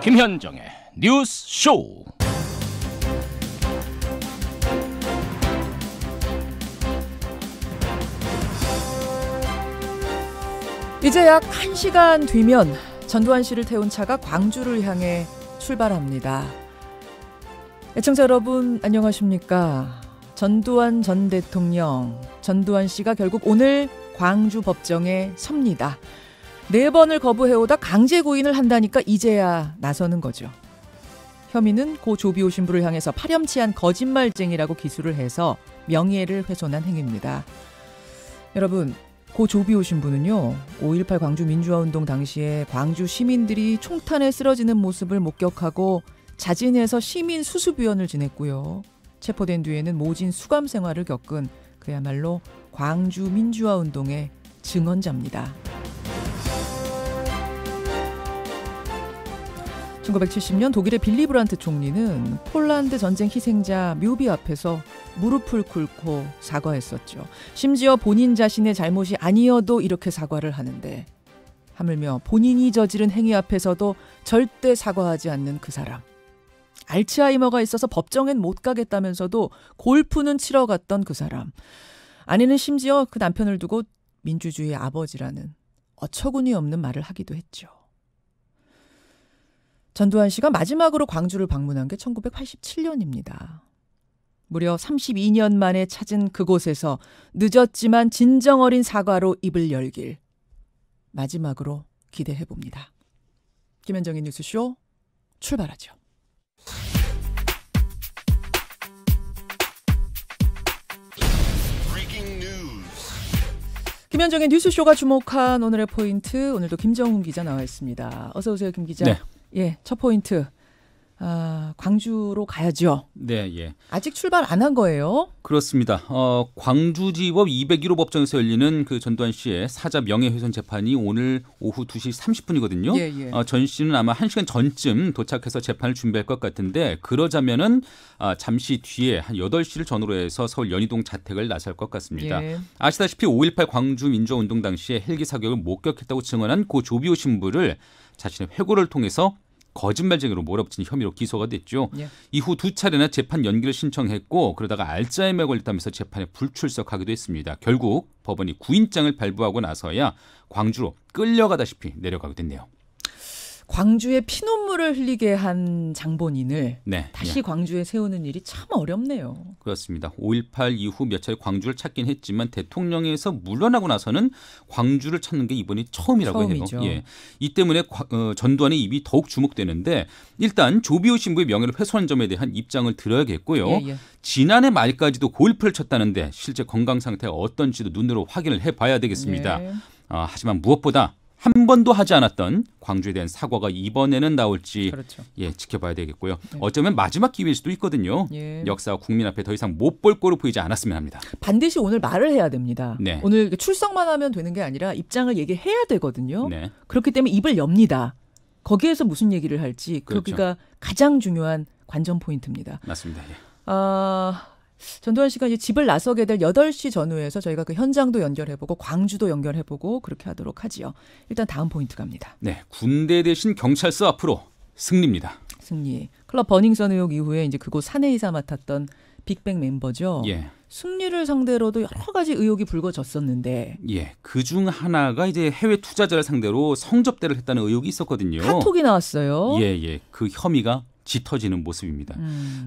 김현정의 뉴스 쇼. 이제 약 1시간 뒤면 전두환 씨를 태운 차가 광주를 향해 출발합니다. 애청자 여러분 안녕하십니까? 전두환 전 대통령, 전두환 씨가 결국 오늘 광주 법정에 섭니다. 4번을 거부해오다 강제 구인을 한다니까 이제야 나서는 거죠. 혐의는 고 조비오 신부를 향해서 파렴치한 거짓말쟁이라고 기술을 해서 명예를 훼손한 행위입니다. 여러분, 고 조비오 신부는요, 5.18 광주 민주화운동 당시에 광주 시민들이 총탄에 쓰러지는 모습을 목격하고 자진해서 시민 수습위원을 지냈고요. 체포된 뒤에는 모진 수감 생활을 겪은 그야말로 광주 민주화운동의 증언자입니다. 1970년 독일의 빌리 브란트 총리는 폴란드 전쟁 희생자 묘비 앞에서 무릎을 꿇고 사과했었죠. 심지어 본인 자신의 잘못이 아니어도 이렇게 사과를 하는데, 하물며 본인이 저지른 행위 앞에서도 절대 사과하지 않는 그 사람. 알츠하이머가 있어서 법정엔 못 가겠다면서도 골프는 치러 갔던 그 사람. 아내는 심지어 그 남편을 두고 민주주의의 아버지라는 어처구니 없는 말을 하기도 했죠. 전두환 씨가 마지막으로 광주를 방문한 게 1987년입니다. 무려 32년 만에 찾은 그곳에서 늦었지만 진정 어린 사과로 입을 열길 마지막으로 기대해봅니다. 김현정의 뉴스쇼 출발하죠. 김현정의 뉴스쇼가 주목한 오늘의 포인트, 오늘도 김정훈 기자 나와 있습니다. 어서 오세요, 김 기자. 네. 예, 첫 포인트. 광주로 가야죠. 네, 예. 아직 출발 안 한 거예요? 그렇습니다. 광주지법 201호 법정에서 열리는 그 전두환 씨의 사자 명예훼손 재판이 오늘 오후 2시 30분이거든요. 예, 예. 전 씨는 아마 1시간 전쯤 도착해서 재판을 준비할 것 같은데, 그러자면은 잠시 뒤에 한 8시를 전후로 해서 서울 연희동 자택을 나설 것 같습니다. 예. 아시다시피 5.18 광주 민주화운동 당시에 헬기 사격을 목격했다고 증언한 고 조비오 신부를 자신의 회고를 통해서 거짓말쟁이로 몰아붙이는 혐의로 기소가 됐죠. 예. 이후 2차례나 재판 연기를 신청했고, 그러다가 알츠하이머에 걸렸다면서 재판에 불출석하기도 했습니다. 결국 법원이 구인장을 발부하고 나서야 광주로 끌려가다시피 내려가게 됐네요. 광주에 피눈물을 흘리게 한 장본인을 네, 다시 광주에 세우는 일이 참 어렵네요. 그렇습니다. 5.18 이후 몇 차례 광주를 찾긴 했지만 대통령에서 물러나고 나서는 광주를 찾는 게 이번이 처음이라고 해요. 예. 이 때문에 전두환의 입이 더욱 주목되는데, 일단 조비오 신부의 명예를 훼손한 점에 대한 입장을 들어야겠고요. 예, 예. 지난해 지난해 말까지도 골프를 쳤다는데 실제 건강 상태가 어떤지도 눈으로 확인을 해봐야 되겠습니다. 예. 하지만 무엇보다 한 번도 하지 않았던 광주에 대한 사과가 이번에는 나올지 그렇죠. 예, 지켜봐야 되겠고요. 네. 어쩌면 마지막 기회일 수도 있거든요. 예. 역사와 국민 앞에 더 이상 못 볼 거로 보이지 않았으면 합니다. 반드시 오늘 말을 해야 됩니다. 네. 오늘 출석만 하면 되는 게 아니라 입장을 얘기해야 되거든요. 네. 그렇기 때문에 입을 엽니다. 거기에서 무슨 얘기를 할지, 그렇죠. 거기가 가장 중요한 관전 포인트입니다. 맞습니다. 예. 전두환 씨가 이제 집을 나서게 될 8시 전후에서 저희가 그 현장도 연결해보고 광주도 연결해보고 그렇게 하도록 하지요. 일단 다음 포인트 갑니다. 네, 군대 대신 경찰서 앞으로 승리입니다. 승리. 클럽 버닝썬 의혹 이후에 이제 그곳 사내이사 맡았던 빅뱅 멤버죠. 예. 승리를 상대로도 여러 가지 의혹이 불거졌었는데, 예, 그중 하나가 이제 해외 투자자를 상대로 성접대를 했다는 의혹이 있었거든요. 카톡이 나왔어요. 예, 그 혐의가 짙어지는 모습입니다.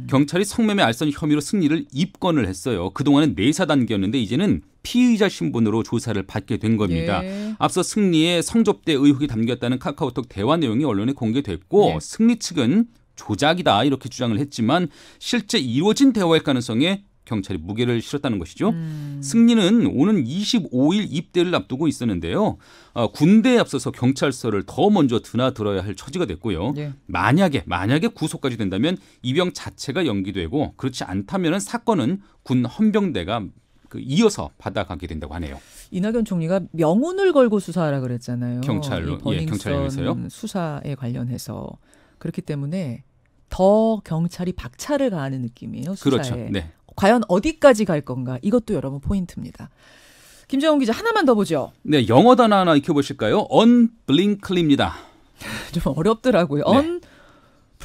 경찰이 성매매 알선 혐의로 승리를 입건을 했어요. 그동안은 내사 단계였는데 이제는 피의자 신분으로 조사를 받게 된 겁니다. 예. 앞서 승리의 성접대 의혹이 담겼다는 카카오톡 대화 내용이 언론에 공개됐고, 예. 승리 측은 조작이다 이렇게 주장을 했지만 실제 이루어진 대화일 가능성에 경찰이 무게를 실었다는 것이죠. 승리는 오는 25일 입대를 앞두고 있었는데요. 군대에 앞서서 경찰서를 더 먼저 드나들어야 할 처지가 됐고요. 예. 만약에 구속까지 된다면 입영 자체가 연기되고, 그렇지 않다면 사건은 군 헌병대가 이어서 받아가게 된다고 하네요. 이낙연 총리가 명운을 걸고 수사하라 그랬잖아요. 경찰로, 버닝썬 경찰에서요. 수사에 관련해서. 그렇기 때문에 더 경찰이 박차를 가하는 느낌이에요. 수사에. 그렇죠. 네. 과연 어디까지 갈 건가? 이것도 여러분 포인트입니다. 김정훈 기자 하나만 더 보죠. 네, 영어 단어 하나 익혀보실까요? unblinkly입니다. 좀 어렵더라고요. 네.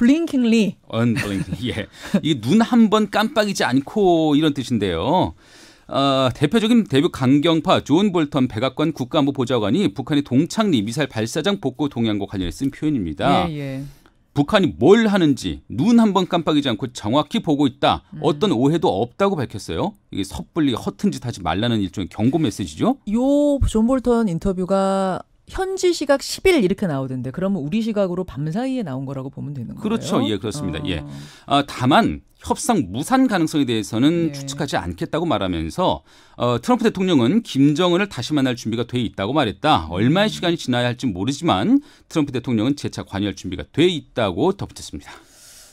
unblinkingly. unblinkingly. 예. 이게 눈 한 번 깜빡이지 않고 이런 뜻인데요. 대표적인 대북 강경파 존 볼턴 백악관 국가안보보좌관이 북한의 동창리 미사일 발사장 복구 동향과 관련해 쓴 표현입니다. 예. 북한이 뭘 하는지 눈 한 번 깜빡이지 않고 정확히 보고 있다. 어떤 오해도 없다고 밝혔어요. 이게 섣불리 허튼 짓 하지 말라는 일종의 경고 메시지죠. 요 존 볼턴 인터뷰가 현지 시각 10일 이렇게 나오던데 그러면 우리 시각으로 밤사이에 나온 거라고 보면 되는 거예요? 그렇죠. 예, 그렇습니다. 예. 다만 협상 무산 가능성에 대해서는 예. 추측하지 않겠다고 말하면서 트럼프 대통령은 김정은을 다시 만날 준비가 돼 있다고 말했다. 얼마의 시간이 지나야 할지 모르지만 트럼프 대통령은 재차 관여할 준비가 돼 있다고 덧붙였습니다.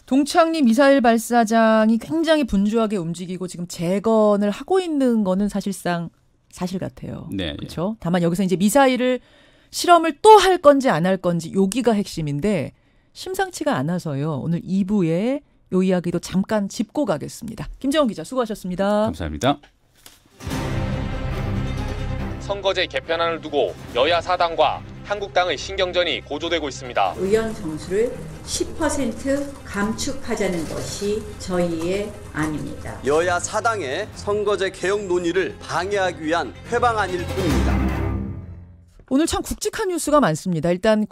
동창리 미사일 발사장이 굉장히 분주하게 움직이고 지금 재건을 하고 있는 거는 사실상 사실 같아요. 네, 그렇죠. 다만 여기서 이제 미사일을 실험을 또 할 건지 안 할 건지 여기가 핵심인데 심상치가 않아서요. 오늘 2부에 요 이야기도 잠깐 짚고 가겠습니다. 김정은 기자 수고하셨습니다. 감사합니다. 선거제 개편안을 두고 여야 사당과 한국당의 신경전이 고조되고 있습니다. 의원 정수를 10% 감축하자는 것이 저희의 안입니다. 여야 사당의 선거제 개혁 논의를 방해하기 위한 회방안일 뿐입니다. 오늘 참 굵직한 뉴스가 많습니다. 일단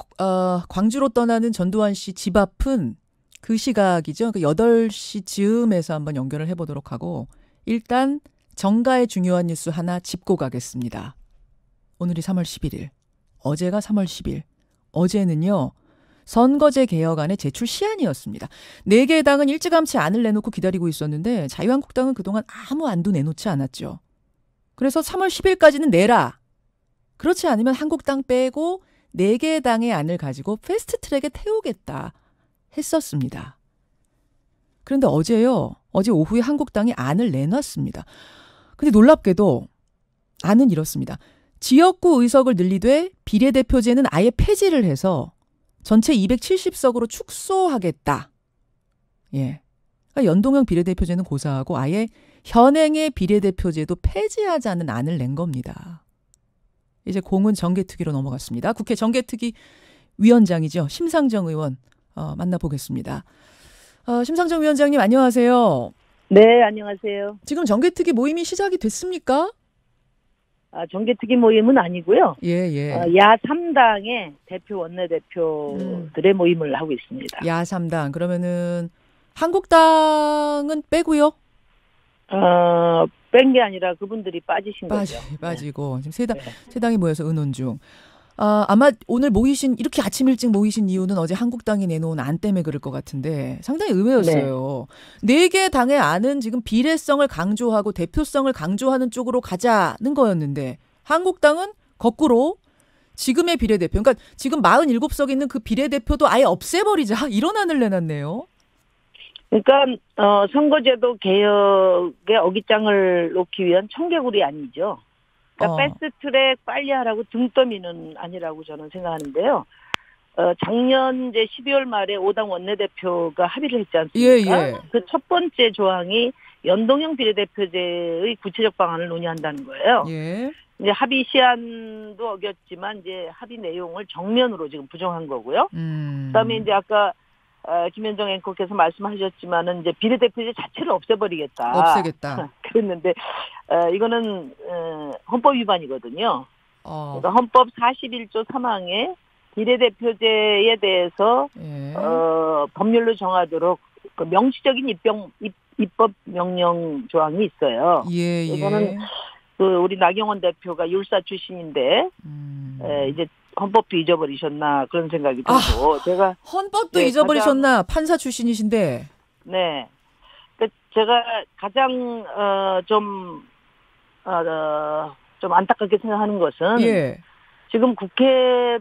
광주로 떠나는 전두환 씨 집 앞은 그 시각이죠. 그 8시 즈음에서 한번 연결을 해보도록 하고 일단 정가의 중요한 뉴스 하나 짚고 가겠습니다. 오늘이 3월 11일, 어제가 3월 10일. 어제는요. 선거제 개혁안의 제출 시한이었습니다. 4개의 당은 일찌감치 안을 내놓고 기다리고 있었는데 자유한국당은 그동안 아무 안도 내놓지 않았죠. 그래서 3월 10일까지는 내라. 그렇지 않으면 한국당 빼고 4개의 당의 안을 가지고 패스트트랙에 태우겠다 했었습니다. 그런데 어제 오후에 한국당이 안을 내놨습니다. 근데 놀랍게도 안은 이렇습니다. 지역구 의석을 늘리되 비례대표제는 아예 폐지를 해서 전체 270석으로 축소하겠다. 예. 그러니까 연동형 비례대표제는 고사하고 아예 현행의 비례대표제도 폐지하자는 안을 낸 겁니다. 이제 공은 정개특위로 넘어갔습니다. 국회 정개특위 위원장이죠. 심상정 의원 만나보겠습니다. 심상정 위원장님 안녕하세요. 네, 안녕하세요. 지금 정개특위 모임이 시작이 됐습니까? 정개특위 모임은 아니고요. 예. 야 3당의 대표 원내대표들의 모임을 하고 있습니다. 야 3당. 그러면은 한국당은 빼고요? 뺀 게 아니라 그분들이 빠지신 거죠. 빠지고 지금 세 당이 모여서 의논 중. 아마 오늘 모이신 이렇게 아침 일찍 모이신 이유는 어제 한국당이 내놓은 안 때문에 그럴 것 같은데 상당히 의외였어요. 네 개 당의 안은 지금 비례성을 강조하고 대표성을 강조하는 쪽으로 가자는 거였는데 한국당은 거꾸로 지금의 비례대표, 그러니까 지금 47석 있는 그 비례대표도 아예 없애버리자 이런 안을 내놨네요. 그러니까 선거제도 개혁의 어깃장을 놓기 위한 청개구리 아니죠. 그러니까 패스트트랙 빨리 하라고 등 떠미는 아니라고 저는 생각하는데요. 작년 이제 12월 말에 5당 원내대표가 합의를 했지 않습니까? 예. 그 첫 번째 조항이 연동형 비례대표제의 구체적 방안을 논의한다는 거예요. 예. 이제 합의 시한도 어겼지만 이제 합의 내용을 정면으로 지금 부정한 거고요. 그다음에 이제 아까 김현정 앵커께서 말씀하셨지만은 이제 비례대표제 자체를 없애겠다. 그랬는데 이거는 헌법 위반이거든요. 그러니까 헌법 41조 3항에 비례대표제에 대해서 법률로 정하도록 그 명시적인 입법 명령 조항이 있어요. 이거는 그 우리 나경원 대표가 율사 출신인데 이제 헌법도 잊어버리셨나 그런 생각이 들고 제가 헌법도 잊어버리셨나 판사 출신이신데 네. 제가 가장 좀 안타깝게 생각하는 것은 지금 국회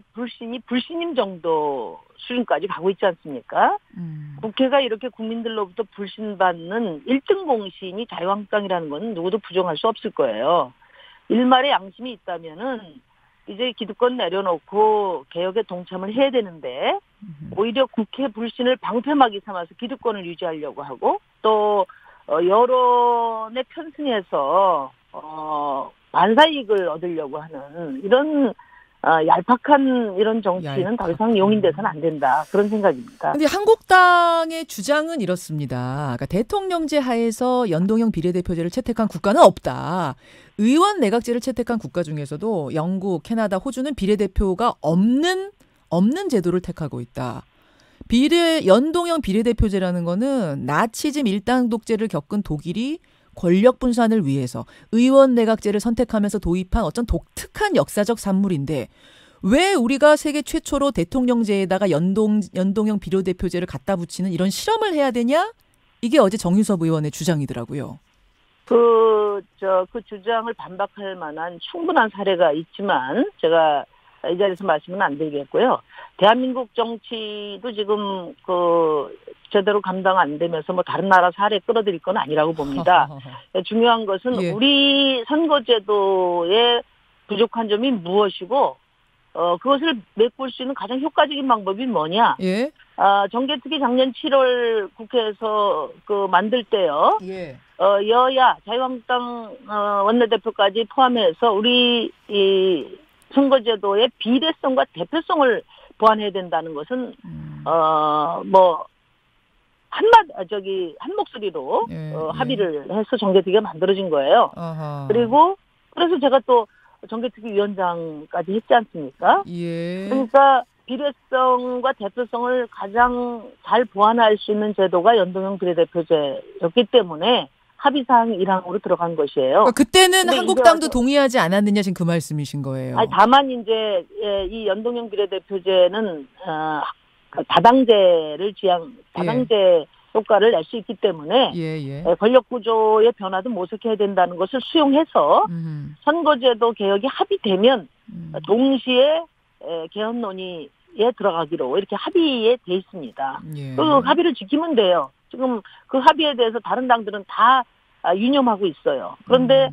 불신임 정도 수준까지 가고 있지 않습니까? 국회가 이렇게 국민들로부터 불신받는 1등 공신이 자유한국당이라는 건 누구도 부정할 수 없을 거예요. 일말의 양심이 있다면은 이제 기득권 내려놓고 개혁에 동참을 해야 되는데 오히려 국회 불신을 방패막이 삼아서 기득권을 유지하려고 하고 또 여론에 편승해서 반사이익을 얻으려고 하는 이런 얄팍한 이런 정치는 더 이상 용인돼서는 안 된다. 그런 생각입니다. 그런데 한국당의 주장은 이렇습니다. 그러니까 대통령제 하에서 연동형 비례대표제를 채택한 국가는 없다. 의원 내각제를 채택한 국가 중에서도 영국, 캐나다, 호주는 비례대표가 없는 제도를 택하고 있다. 연동형 비례대표제라는 거는 나치즘 일당 독재를 겪은 독일이 권력 분산을 위해서 의원 내각제를 선택하면서 도입한 어떤 독특한 역사적 산물인데 왜 우리가 세계 최초로 대통령제에다가 연동형 비례대표제를 갖다 붙이는 이런 실험을 해야 되냐? 이게 어제 정유섭 의원의 주장이더라고요. 그 주장을 반박할 만한 충분한 사례가 있지만 제가 이 자리에서 말씀은 안 드리겠고요. 대한민국 정치도 지금 제대로 감당 안 되면서 뭐 다른 나라 사례 끌어들일 건 아니라고 봅니다. 중요한 것은 예. 우리 선거제도의 부족한 점이 무엇이고 그것을 메꿀 수 있는 가장 효과적인 방법이 뭐냐? 예. 정개특위 작년 7월 국회에서 만들 때요. 예. 여야 자유한국당 원내대표까지 포함해서 우리 이 선거제도의 비례성과 대표성을 보완해야 된다는 것은 한 목소리로 합의를 해서 정개특위가 만들어진 거예요. 그리고 그래서 제가 또 정개특위 위원장까지 했지 않습니까? 예. 그러니까 비례성과 대표성을 가장 잘 보완할 수 있는 제도가 연동형 비례대표제였기 때문에 합의사항 1항으로 들어간 것이에요. 그때는 한국당도 동의하지 않았느냐 지금 그 말씀이신 거예요. 다만 이제 이 연동형 비례대표제는 다당제 효과를 낼 수 있기 때문에 권력 구조의 변화도 모색해야 된다는 것을 수용해서 선거제도 개혁이 합의되면 동시에 개헌 논의에 들어가기로 이렇게 합의에 돼 있습니다. 그 합의를 지키면 돼요. 지금 그 합의에 대해서 다른 당들은 다 유념하고 있어요. 그런데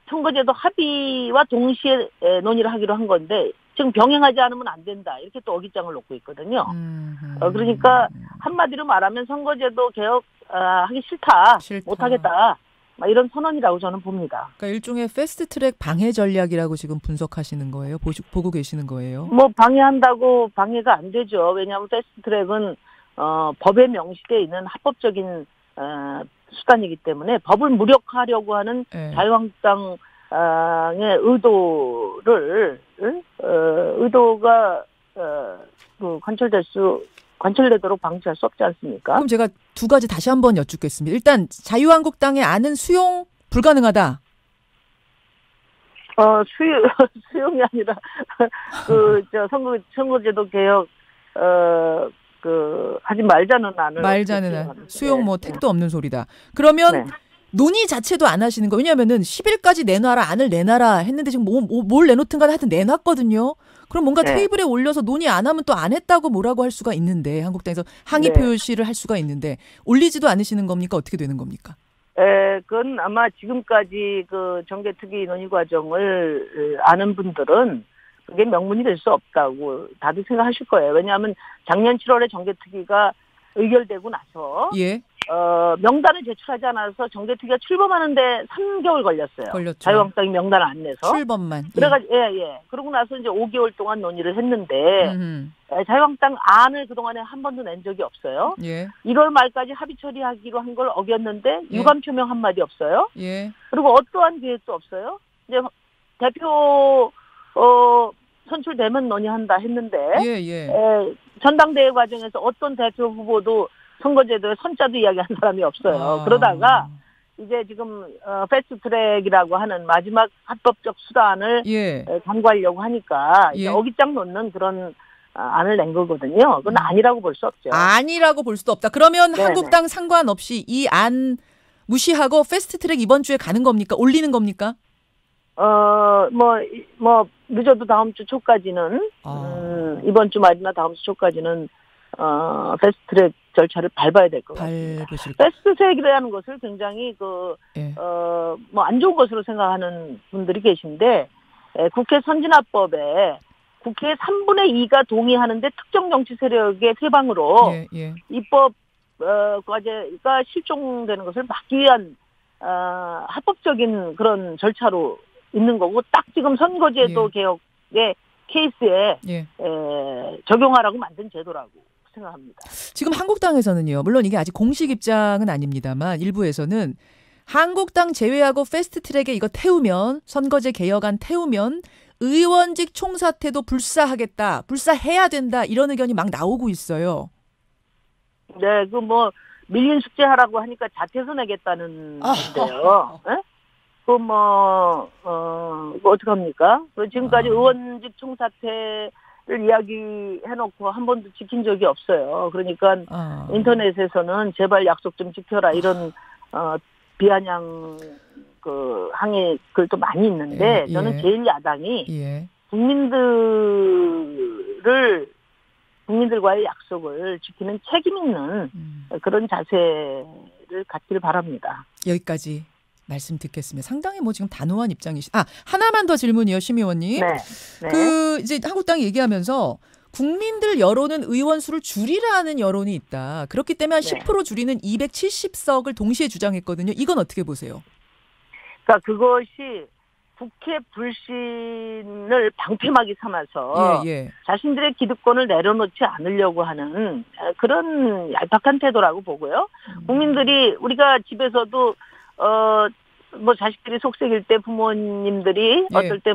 선거제도 합의와 동시에 논의를 하기로 한 건데 지금 병행하지 않으면 안 된다. 이렇게 또 어깃장을 놓고 있거든요. 그러니까 한마디로 말하면 선거제도 개혁 하기 싫다. 못하겠다. 이런 선언이라고 저는 봅니다. 그러니까 일종의 패스트트랙 방해 전략이라고 지금 분석하시는 거예요? 보고 계시는 거예요? 방해한다고 방해가 안 되죠. 왜냐하면 패스트트랙은 법에 명시되어 있는 합법적인 수단이기 때문에 법을 무력화하려고 하는 자유한국당의 의도가 관철되도록 방치할 수 없지 않습니까? 그럼 제가 두 가지 다시 한번 여쭙겠습니다. 일단 자유한국당의 안은 수용 불가능하다. 수용이 아니라 선거제도 개혁 하지 말자는 안을 수용 택도 없는 소리다. 그러면 논의 자체도 안 하시는 거. 왜냐하면은 10일까지 안을 내놔라 했는데 지금 뭘 내놓든 간에 하여튼 내놨거든요. 그럼 뭔가 테이블에 올려서 논의 안 하면 또 안 했다고 뭐라고 할 수가 있는데 한국당에서 항의 표시를 할 수가 있는데 올리지도 않으시는 겁니까? 어떻게 되는 겁니까? 그건 아마 지금까지 정개특위 논의 과정을 아는 분들은 그게 명분이 될 수 없다고 다들 생각하실 거예요. 왜냐하면 작년 7월에 정개특위가 의결되고 나서 명단을 제출하지 않아서 정개특위가 출범하는데 3개월 걸렸어요. 자유한국당이 명단을 안 내서. 출범만. 그래가지고 그러고 나서 이제 5개월 동안 논의를 했는데 자유한국당 안을 그동안에 한 번도 낸 적이 없어요. 1월 말까지 합의 처리하기로 한 걸 어겼는데 유감 표명 한마디 없어요. 그리고 어떠한 계획도 없어요. 이제 대표 선출되면 논의한다 했는데 전당대회 과정에서 어떤 대표 후보도 선거제도에 선자도 이야기한 사람이 없어요. 그러다가 이제 지금 패스트트랙이라고 하는 마지막 합법적 수단을 강구하려고 하니까 이제 어깃장 놓는 그런 안을 낸 거거든요. 그건 아니라고 볼 수 없죠. 아니라고 볼 수도 없다. 그러면 한국당 상관없이 이 안 무시하고 패스트트랙 이번 주에 가는 겁니까? 올리는 겁니까? 늦어도 다음 주 초까지는, 이번 주 말이나 다음 주 초까지는, 패스트트랙 절차를 밟아야 될 것 같습니다. 패스트트랙이라는 것을 굉장히 안 좋은 것으로 생각하는 분들이 계신데, 국회 선진화법에 국회 3분의 2가 동의하는데 특정 정치 세력의 퇴방으로 입법, 과제가 실종되는 것을 막기 위한, 합법적인 그런 절차로 있는 거고 딱 지금 선거제도 개혁의 케이스에 적용하라고 만든 제도라고 생각합니다. 지금 한국당에서는요. 물론 이게 아직 공식 입장은 아닙니다만 일부에서는 한국당 제외하고 패스트트랙에 이거 태우면 선거제 개혁안 태우면 의원직 총사퇴도 불사하겠다. 불사해야 된다. 이런 의견이 막 나오고 있어요. 네. 그 뭐 밀린 숙제하라고 하니까 자퇴서 내겠다는 건데요. 어떡합니까? 지금까지 의원직 총사퇴를 이야기해놓고 한 번도 지킨 적이 없어요. 그러니까 인터넷에서는 제발 약속 좀 지켜라 이런 비아냥 항의 글도 많이 있는데 저는 제1야당이 국민들과의 약속을 지키는 책임 있는 그런 자세를 갖기를 바랍니다. 여기까지 말씀 듣겠습니다. 상당히 지금 단호한 입장이시. 하나만 더 질문이요, 심 의원님. 네. 이제 한국당이 얘기하면서 국민들 여론은 의원 수를 줄이라는 여론이 있다. 그렇기 때문에 10% 줄이는 270석을 동시에 주장했거든요. 이건 어떻게 보세요? 그러니까 그것이 국회 불신을 방패막이 삼아서 자신들의 기득권을 내려놓지 않으려고 하는 그런 얄팍한 태도라고 보고요. 국민들이 우리가 집에서도 자식들이 속썩일 때 부모님들이 어떨 때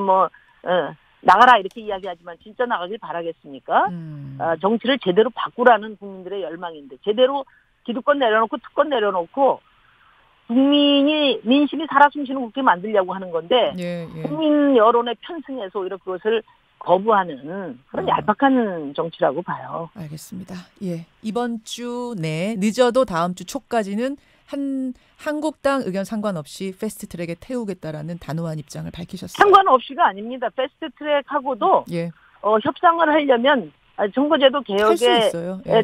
나가라 이렇게 이야기하지만 진짜 나가길 바라겠습니까? 정치를 제대로 바꾸라는 국민들의 열망인데 제대로 기득권 내려놓고 특권 내려놓고 민심이 살아 숨쉬는 국회 만들려고 하는 건데 국민 여론에 편승해서 오히려 그것을 거부하는 그런 얄팍한 정치라고 봐요. 알겠습니다. 이번 주 내 늦어도 다음 주 초까지는 한국당 의견 상관없이 패스트트랙에 태우겠다라는 단호한 입장을 밝히셨어요. 상관없이가 아닙니다. 패스트트랙하고도 협상을 하려면 선거제도 개혁에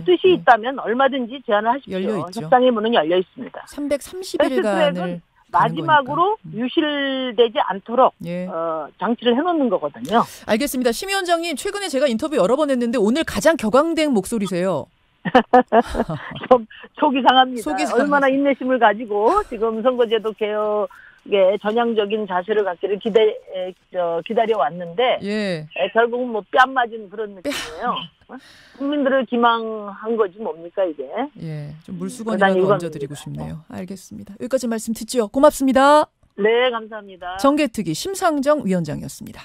뜻이 있다면 얼마든지 제안을 하십시오. 열려있죠. 협상의 문은 열려 있습니다. 330일간을 마지막으로 유실되지 않도록 장치를 해놓는 거거든요. 알겠습니다. 심 위원장님 최근에 제가 인터뷰 여러 번 했는데 오늘 가장 격앙된 목소리세요. 속이 상합니다. 얼마나 인내심을 가지고 지금 선거제도 개혁에 전향적인 자세를 갖기를 기다려 왔는데 결국은 뺨 맞은 그런 느낌이에요. 국민들을 기망한 거지 뭡니까 이게. 좀 물수건이라도 얹어드리고 싶네요. 알겠습니다. 여기까지 말씀 듣죠. 고맙습니다. 네, 감사합니다. 정개특위 심상정 위원장이었습니다.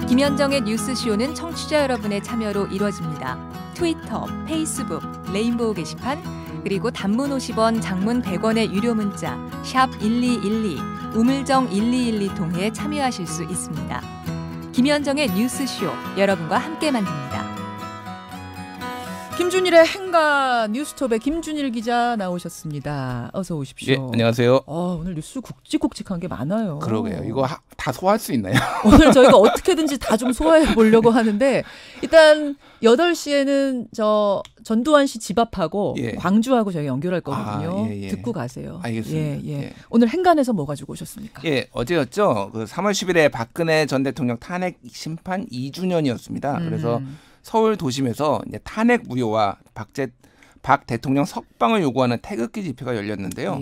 김현정의 뉴스쇼는 청취자 여러분의 참여로 이루어집니다. 트위터, 페이스북, 레인보우 게시판, 그리고 단문 50원, 장문 100원의 유료 문자 샵 1212, 우물정 1212 통해 참여하실 수 있습니다. 김현정의 뉴스쇼, 여러분과 함께 만듭니다. 김준일의 행가 뉴스톱에 김준일 기자 나오셨습니다. 어서 오십시오. 안녕하세요. 오늘 뉴스 굵직굵직한 게 많아요. 그러게요. 이거 다 소화할 수 있나요? 오늘 저희가 어떻게든지 다 좀 소화해 보려고 하는데 일단 8시에는 전두환 씨 집 앞하고 광주하고 저희 연결할 거거든요. 듣고 가세요. 알겠습니다. 오늘 행간에서 뭐 가지고 오셨습니까? 어제였죠. 3월 10일에 박근혜 전 대통령 탄핵 심판 2주년이었습니다. 그래서 서울 도심에서 이제 탄핵 무효와 박 대통령 석방을 요구하는 태극기 집회가 열렸는데요.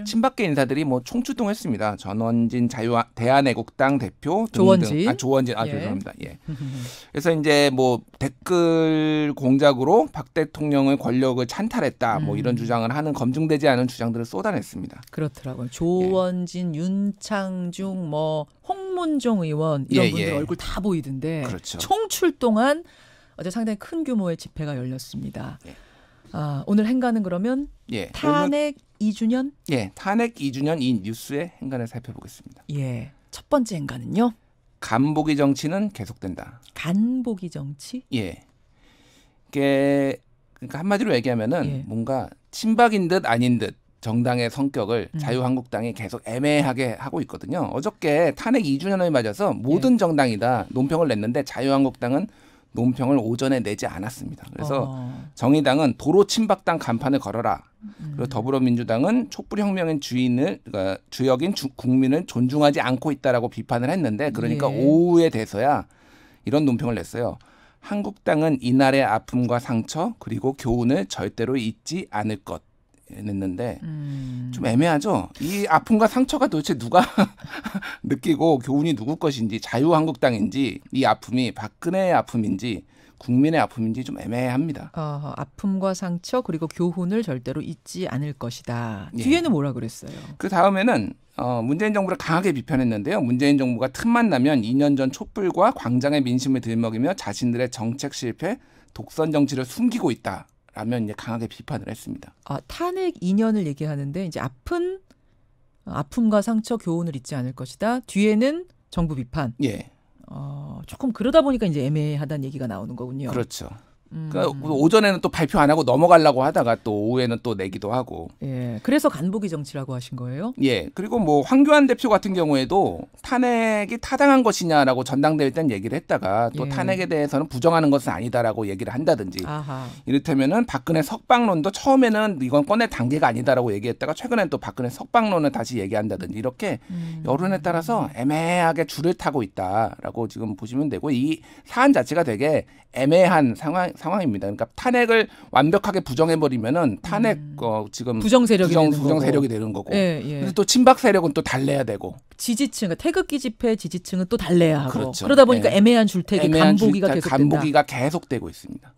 친박계 인사들이 총출동했습니다. 전원진 대한애국당 대표 조원진. 죄송합니다. 그래서 이제 댓글 공작으로 박 대통령의 권력을 찬탈했다. 이런 주장을 하는 검증되지 않은 주장들을 쏟아냈습니다. 그렇더라고요. 조원진, 윤창중, 홍문종 의원 이런 분들 얼굴 다 보이던데 그렇죠. 총출동한 어제 상당히 큰 규모의 집회가 열렸습니다. 오늘 행간은 그러면 탄핵 2주년? 탄핵 2주년 이 뉴스의 행간을 살펴보겠습니다. 첫 번째 행간은요? 간보기 정치는 계속된다. 간보기 정치? 그러니까 한마디로 얘기하면은 뭔가 친박인 듯 아닌 듯 정당의 성격을 자유한국당이 계속 애매하게 하고 있거든요. 어저께 탄핵 2주년을 맞아서 모든 정당이 다 논평을 냈는데 자유한국당은 논평을 오전에 내지 않았습니다. 그래서 정의당은 도로 친박당 간판을 걸어라. 그리고 더불어민주당은 촛불혁명의 주역인 국민을 존중하지 않고 있다라고 비판을 했는데 그러니까 오후에 돼서야 이런 논평을 냈어요. 한국당은 이날의 아픔과 상처 그리고 교훈을 절대로 잊지 않을 것. 냈는데 좀 애매하죠. 이 아픔과 상처가 도대체 누가 느끼고 교훈이 누구 것인지 자유한국당인지 이 아픔이 박근혜의 아픔인지 국민의 아픔인지 좀 애매합니다. 아픔과 상처 그리고 교훈을 절대로 잊지 않을 것이다. 뒤에는 뭐라 그랬어요? 그 다음에는 문재인 정부를 강하게 비판했는데요. 문재인 정부가 틈만 나면 2년 전 촛불과 광장의 민심을 들먹이며 자신들의 정책 실패, 독선 정치를 숨기고 있다라면 이제 강하게 비판을 했습니다. 탄핵 2년을 얘기하는데 이제 아픔과 상처, 교훈을 잊지 않을 것이다. 뒤에는 정부 비판. 예. 조금 그러다 보니까 이제 애매하다는 얘기가 나오는 거군요. 그렇죠. 그러니까 오전에는 또 발표 안 하고 넘어가려고 하다가 또 오후에는 또 내기도 하고. 예. 그래서 간보기 정치라고 하신 거예요? 예. 그리고 뭐 황교안 대표 같은 경우에도 탄핵이 타당한 것이냐라고 전당대회 때 얘기를 했다가 또 탄핵에 대해서는 부정하는 것은 아니다라고 얘기를 한다든지. 이를테면은 박근혜 석방론도 처음에는 이건 꺼낼 단계가 아니다라고 얘기했다가 최근엔 또 박근혜 석방론을 다시 얘기한다든지 이렇게 여론에 따라서 애매하게 줄을 타고 있다라고 지금 보시면 되고 이 사안 자체가 되게 애매한 상황입니다. 그러니까 탄핵을 완벽하게 부정해버리면은 탄핵 지금 부정 세력이 되는 거고. 근데 또 친박 세력은 또 달래야 되고. 지지층, 태극기 집회 지지층은 또 달래야 하고. 그렇죠. 그러다 보니까 애매한 줄택이 간보기가 계속된다. 간보기가 계속되고 있습니다.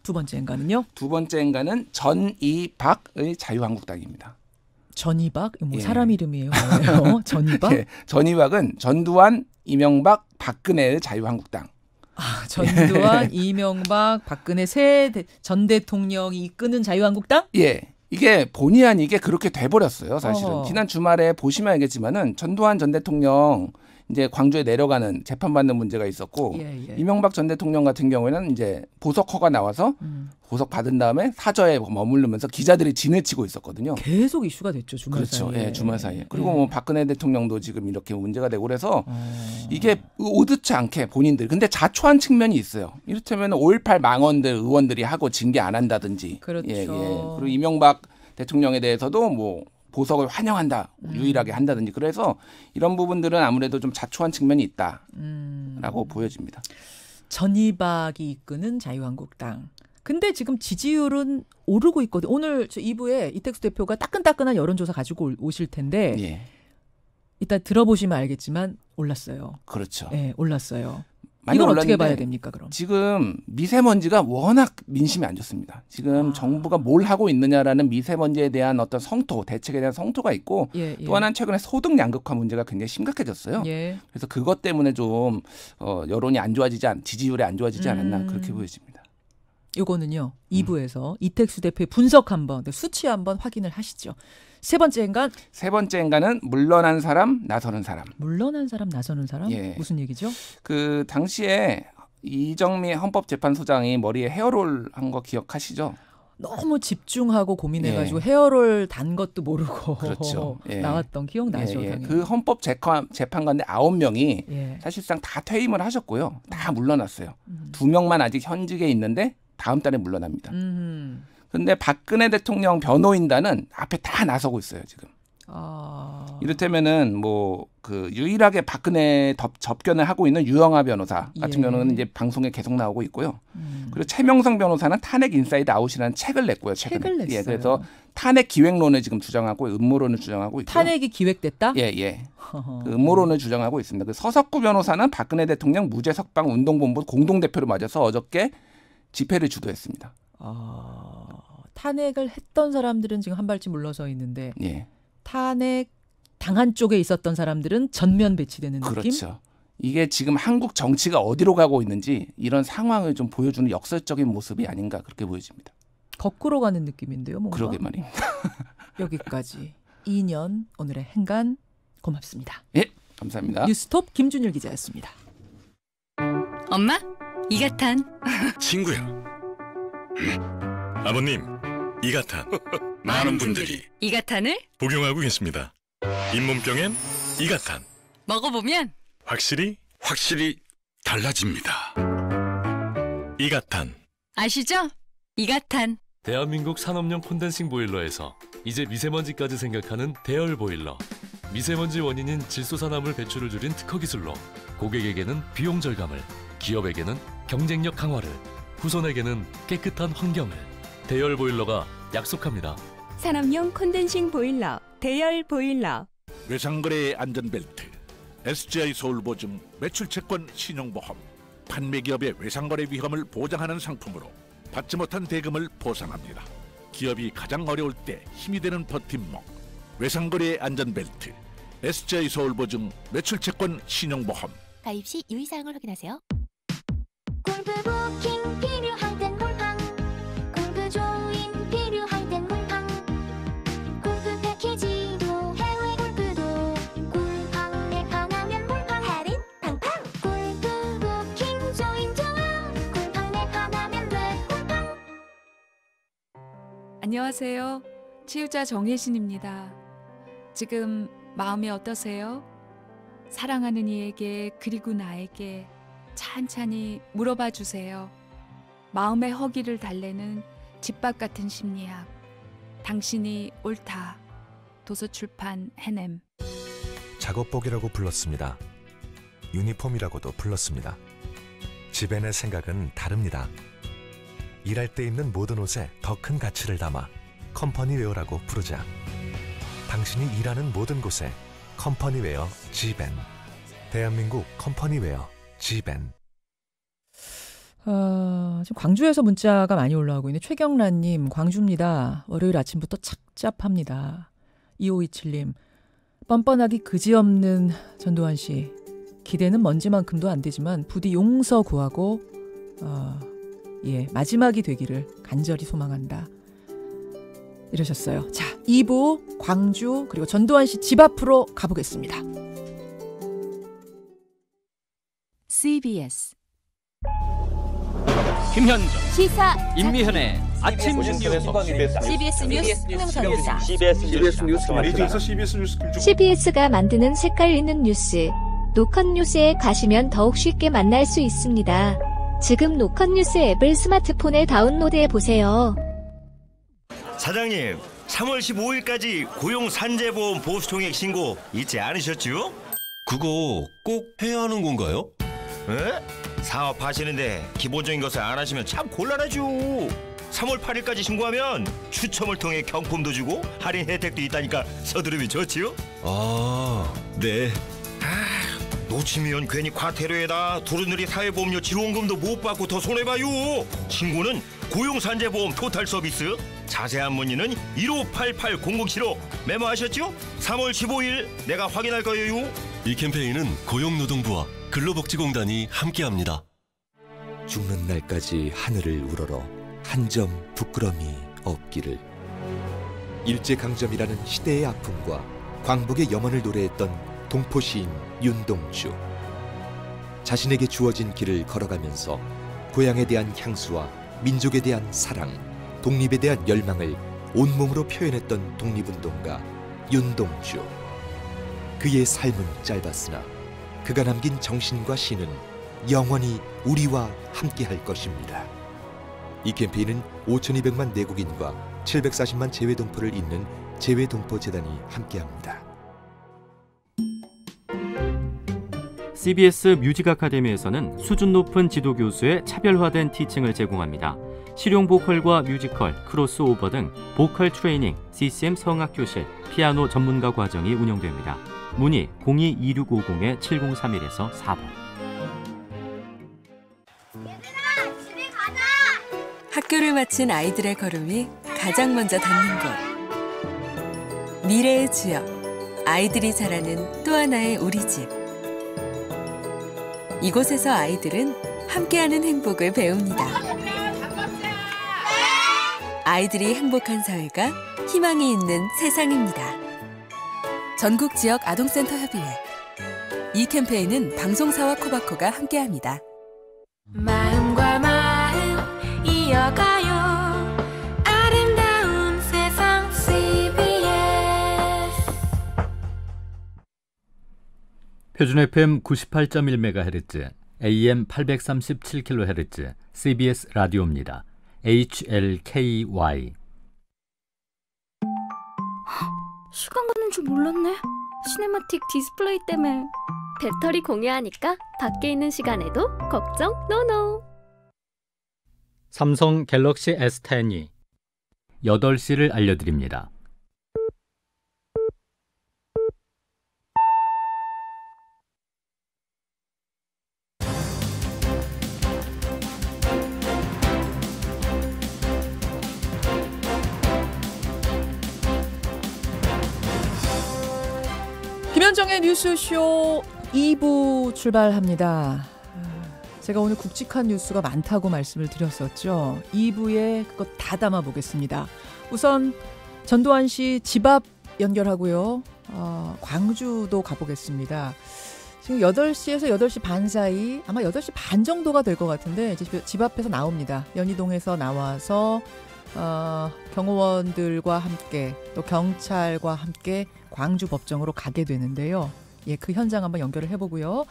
두 번째 행간은요? 두 번째 행간은 전이박의 자유한국당입니다. 전이박? 뭐 사람 이름이에요? 뭐예요? 전이박? 전이박은 전두환, 이명박, 박근혜의 자유한국당. 전두환, 이명박, 박근혜 세 전 대통령이 이끄는 자유한국당? 예. 이게 본의 아니게 그렇게 돼버렸어요. 사실은. 지난 주말에 보시면 알겠지만은 전두환 전 대통령 이제 광주에 내려가는 재판받는 문제가 있었고 이명박 전 대통령 같은 경우에는 이제 보석허가 나와서 보석 받은 다음에 사저에 머무르면서 기자들이 진을 치고 있었거든요. 계속 이슈가 됐죠. 주말 그렇죠. 사이에. 주말 사이에. 그리고 뭐 박근혜 대통령도 지금 이렇게 문제가 되고 그래서 이게 오듯지 않게 본인들 근데 자초한 측면이 있어요. 이를테면 5.18 망언들 의원들이 하고 징계 안 한다든지. 그렇죠. 그리고 이명박 대통령에 대해서도 뭐 보석을 환영한다. 유일하게 한다든지. 그래서 이런 부분들은 아무래도 좀 자초한 측면이 있다라고 보여집니다. 전이박이 이끄는 자유한국당. 근데 지금 지지율은 오르고 있거든요. 오늘 저 2부에 이택수 대표가 따끈따끈한 여론조사 가지고 오실 텐데 이따 들어보시면 알겠지만 올랐어요. 그렇죠. 네, 올랐어요. 이건 어떻게 봐야 됩니까, 그럼? 지금 미세먼지가 워낙 민심이 안 좋습니다. 지금 정부가 뭘 하고 있느냐라는 미세먼지에 대한 어떤 성토, 대책에 대한 성토가 있고 또 하나는 최근에 소득 양극화 문제가 굉장히 심각해졌어요. 그래서 그것 때문에 좀 여론이 안 좋아지지 지지율이 안 좋아지지 않았나 그렇게 보여집니다. 요거는요. 2부에서 이택수 대표의 분석 한번, 수치 한번 확인을 하시죠. 세 번째 행간? 세 번째 행간은 물러난 사람, 나서는 사람. 물러난 사람, 나서는 사람? 무슨 얘기죠? 그 당시에 이정미 헌법재판소장이 머리에 헤어롤 한 거 기억하시죠? 너무 집중하고 고민해가지고 헤어롤 단 것도 모르고 그렇죠. 나왔던 기억나죠? 그 헌법재판관들 9명이 사실상 다 퇴임을 하셨고요. 다 물러났어요. 2명만 아직 현직에 있는데 다음 달에 물러납니다. 그런데 박근혜 대통령 변호인단은 앞에 다 나서고 있어요 지금. 이를테면은 뭐 그 유일하게 박근혜 접견을 하고 있는 유영하 변호사 같은 경우는 이제 방송에 계속 나오고 있고요. 그리고 최명성 변호사는 탄핵 인사이드 아웃이라는 책을 냈고요. 책을 냈어요. 그래서 탄핵 기획론을 지금 주장하고 음모론을 주장하고 있고. 탄핵이 기획됐다? 그 음모론을 주장하고 있습니다. 그 서석구 변호사는 박근혜 대통령 무죄 석방 운동본부 공동대표를 맞아서 어저께 집회를 주도했습니다. 탄핵을 했던 사람들은 지금 한 발짝 물러서 있는데 탄핵 당한 쪽에 있었던 사람들은 전면 배치되는 느낌? 그렇죠. 이게 지금 한국 정치가 어디로 가고 있는지 이런 상황을 좀 보여주는 역설적인 모습이 아닌가 그렇게 보여집니다. 거꾸로 가는 느낌인데요. 뭔가? 그러게 말입니다. 여기까지 2년 오늘의 행간 고맙습니다. 감사합니다. 뉴스톱 김준일 기자였습니다. 엄마, 이가탄. 친구야. 아버님, 이가탄. 많은 분들이 이가탄을 복용하고 계십니다. 잇몸병엔 이가탄. 먹어보면 확실히 달라집니다. 이가탄. 아시죠? 이가탄. 대한민국 산업용 콘덴싱 보일러에서 이제 미세먼지까지 생각하는 대열 보일러. 미세먼지 원인인 질소산화물 배출을 줄인 특허 기술로 고객에게는 비용 절감을, 기업에게는 경쟁력 강화를, 후손에게는 깨끗한 환경을 대열 보일러가 약속합니다. 산업용 콘덴싱 보일러, 대열 보일러. 외상거래의 안전벨트, SGI 서울보증 매출채권 신용보험, 판매기업의 외상거래 위험을 보장하는 상품으로 받지 못한 대금을 보상합니다. 기업이 가장 어려울 때 힘이 되는 버팀목, 외상거래의 안전벨트, SGI 서울보증 매출채권 신용보험. 가입 시 유의사항을 확인하세요. 골프 부킹 필요할 땐 몰팡, 골프 조인 필요할 땐 몰팡, 골프 패키지도 해외 골프도 골팡에 반하면 몰팡 할인 팡팡. 골프 부킹 조인 좋아, 골팡에 반하면 돼 골팡. 안녕하세요. 치유자 정혜신입니다. 지금 마음이 어떠세요? 사랑하는 이에게 그리고 나에게 찬찬히 물어봐 주세요. 마음의 허기를 달래는 집밥 같은 심리학. 당신이 옳다. 도서출판 해냄. 작업복이라고 불렀습니다. 유니폼이라고도 불렀습니다. 지벤의 생각은 다릅니다. 일할 때 입는 모든 옷에 더 큰 가치를 담아 컴퍼니웨어라고 부르자. 당신이 일하는 모든 곳에 컴퍼니웨어 지벤. 대한민국 컴퍼니웨어 지벤. 지금 광주에서 문자가 많이 올라오고 있는 최경란님, 광주입니다. 월요일 아침부터 착잡합니다. 2527님, 뻔뻔하기 그지없는 전두환 씨. 기대는 먼지만큼도 안 되지만 부디 용서 구하고 마지막이 되기를 간절히 소망한다. 이러셨어요. 자, 2부 광주 그리고 전두환 씨 집 앞으로 가보겠습니다. CBS 김현정 시사 임미현의 아침 뉴스. CBS 뉴스 홍영선입니다. CBS 뉴스 CBS가 만드는 색깔 있는 뉴스 노컷 뉴스에 가시면 더욱 쉽게 만날 수 있습니다. 지금 노컷 뉴스 앱을 스마트폰에 다운로드해 보세요. 사장님, 3월 15일까지 고용산재보험 보수통액 신고 잊지 않으셨죠? 그거 꼭 해야 하는 건가요? 에? 사업하시는데 기본적인 것을 안 하시면 참 곤란하죠. 3월 8일까지 신고하면 추첨을 통해 경품도 주고 할인 혜택도 있다니까 서두르면 좋지요? 아, 네. 놓치면 괜히 과태료에다 두루누리 사회보험료 지원금도 못 받고 더 손해봐요. 신고는 고용산재보험 토탈 서비스. 자세한 문의는 1588-0075 메모하셨죠? 3월 15일 내가 확인할 거예요. 이 캠페인은 고용노동부와 근로복지공단이 함께합니다. 죽는 날까지 하늘을 우러러 한 점 부끄럼이 없기를. 일제강점이라는 시대의 아픔과 광복의 염원을 노래했던 동포시인 윤동주. 자신에게 주어진 길을 걸어가면서 고향에 대한 향수와 민족에 대한 사랑, 독립에 대한 열망을 온몸으로 표현했던 독립운동가 윤동주. 그의 삶은 짧았으나 그가 남긴 정신과 시는 영원히 우리와 함께할 것입니다. 이 캠페인은 5,200만 내국인과 740만 재외동포를 잇는 재외동포재단이 함께합니다. CBS 뮤직 아카데미에서는 수준 높은 지도 교수의 차별화된 티칭을 제공합니다. 실용 보컬과 뮤지컬, 크로스오버 등 보컬 트레이닝, CCM 성악교실, 피아노 전문가 과정이 운영됩니다. 문의 02-2650-7031에서 4번. 학교를 마친 아이들의 걸음이 가장 먼저 닿는 곳. 미래의 지역, 아이들이 자라는 또 하나의 우리 집. 이곳에서 아이들은 함께하는 행복을 배웁니다. 아이들이 행복한 사회가 희망이 있는 세상입니다. 전국 지역 아동센터 협의회. 이 캠페인은 방송사와 코바코가 함께합니다. 마음과 마음 이어가요. 아름다운 세상 CBS. 표준 FM 98.1MHz, AM 837kHz, CBS 라디오입니다. HLKY. 시간 가는 줄 몰랐네. 시네마틱 디스플레이 때문에. 배터리 공유하니까 밖에 있는 시간에도 걱정 노노. 삼성 갤럭시 S10이 8시를 알려드립니다. 김현정의 뉴스쇼 2부 출발합니다. 제가 오늘 굵직한 뉴스가 많다고 말씀을 드렸었죠. 2부에 그거 다 담아보겠습니다. 우선 전두환 씨 집 앞 연결하고요. 광주도 가보겠습니다. 지금 8시에서 8시 반 사이, 아마 8시 반 정도가 될 것 같은데 이제 집 앞에서 나옵니다. 연희동에서 나와서 경호원들과 함께 또 경찰과 함께 광주 법정으로 가게 되는데요. 예, 그 현장 한번 연결을 해보고요.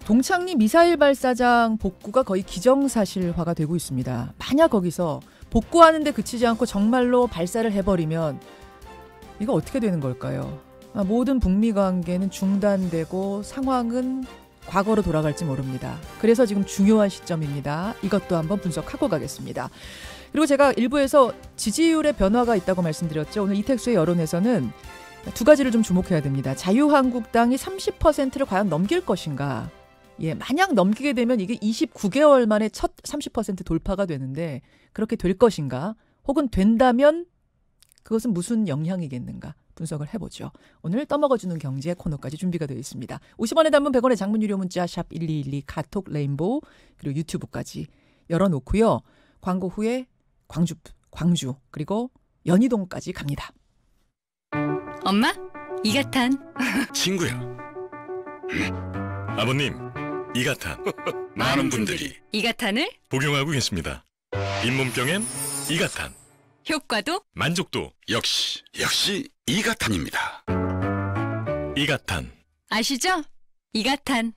동창리 미사일 발사장 복구가 거의 기정사실화가 되고 있습니다. 만약 거기서 복구하는데 그치지 않고 정말로 발사를 해버리면 이거 어떻게 되는 걸까요? 모든 북미 관계는 중단되고 상황은 과거로 돌아갈지 모릅니다. 그래서 지금 중요한 시점입니다. 이것도 한번 분석하고 가겠습니다. 그리고 제가 일부에서 지지율의 변화가 있다고 말씀드렸죠. 오늘 이택수의 여론에서는 두 가지를 좀 주목해야 됩니다. 자유한국당이 30%를 과연 넘길 것인가. 예, 만약 넘기게 되면 이게 29개월 만에 첫 30% 돌파가 되는데 그렇게 될 것인가? 혹은 된다면 그것은 무슨 영향이겠는가? 분석을 해보죠. 오늘 떠먹어주는 경제 코너까지 준비가 되어 있습니다. 50원의 단문 100원의 장문 유료 문자 샵 1212 카톡 레인보우 그리고 유튜브까지 열어놓고요. 광고 후에 광주 그리고 연희동까지 갑니다. 엄마, 이가탄. 친구야. 아버님, 이가탄. 많은 분들이 이가탄을 복용하고 계십니다. 잇몸병엔 이가탄. 효과도 만족도 역시 이가탄입니다. 이가탄. 아시죠? 이가탄.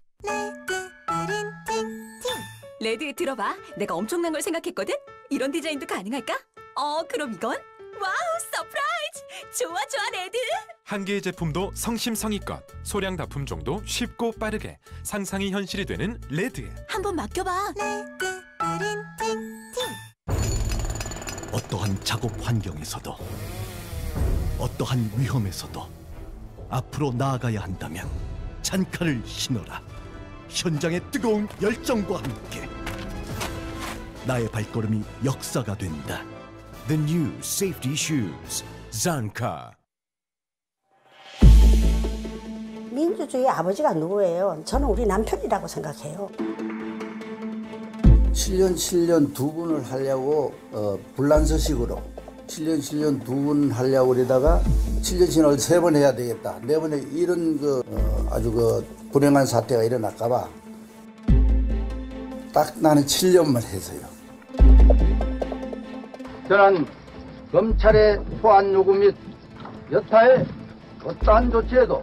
레드 들어봐. 내가 엄청난 걸 생각했거든? 이런 디자인도 가능할까? 그럼 이건? 와우, 서프라이즈! 좋아, 레드! 한 개의 제품도 성심성의껏, 소량 납품 정도 쉽고 빠르게 상상이 현실이 되는 레드. 한번 맡겨봐. 레드 어떠한 작업 환경에서도, 어떠한 위험에서도 앞으로 나아가야 한다면 잔카를 신어라. 현장의 뜨거운 열정과 함께 나의 발걸음이 역사가 된다. The new safety shoes, Zanka. 민주주의 아버지가 누구예요? 저는 우리 남편이라고 생각해요. 7년 두 분을 하려고 불란서식으로 7년 두 분 하려고 그러다가 7년 신을 3번 해야 되겠다. 4번에 이런 아주 불행한 사태가 일어날까봐 딱 나는 7년만 해서요. 저는 검찰의 소환 요구 및 여타의 어떠한 조치에도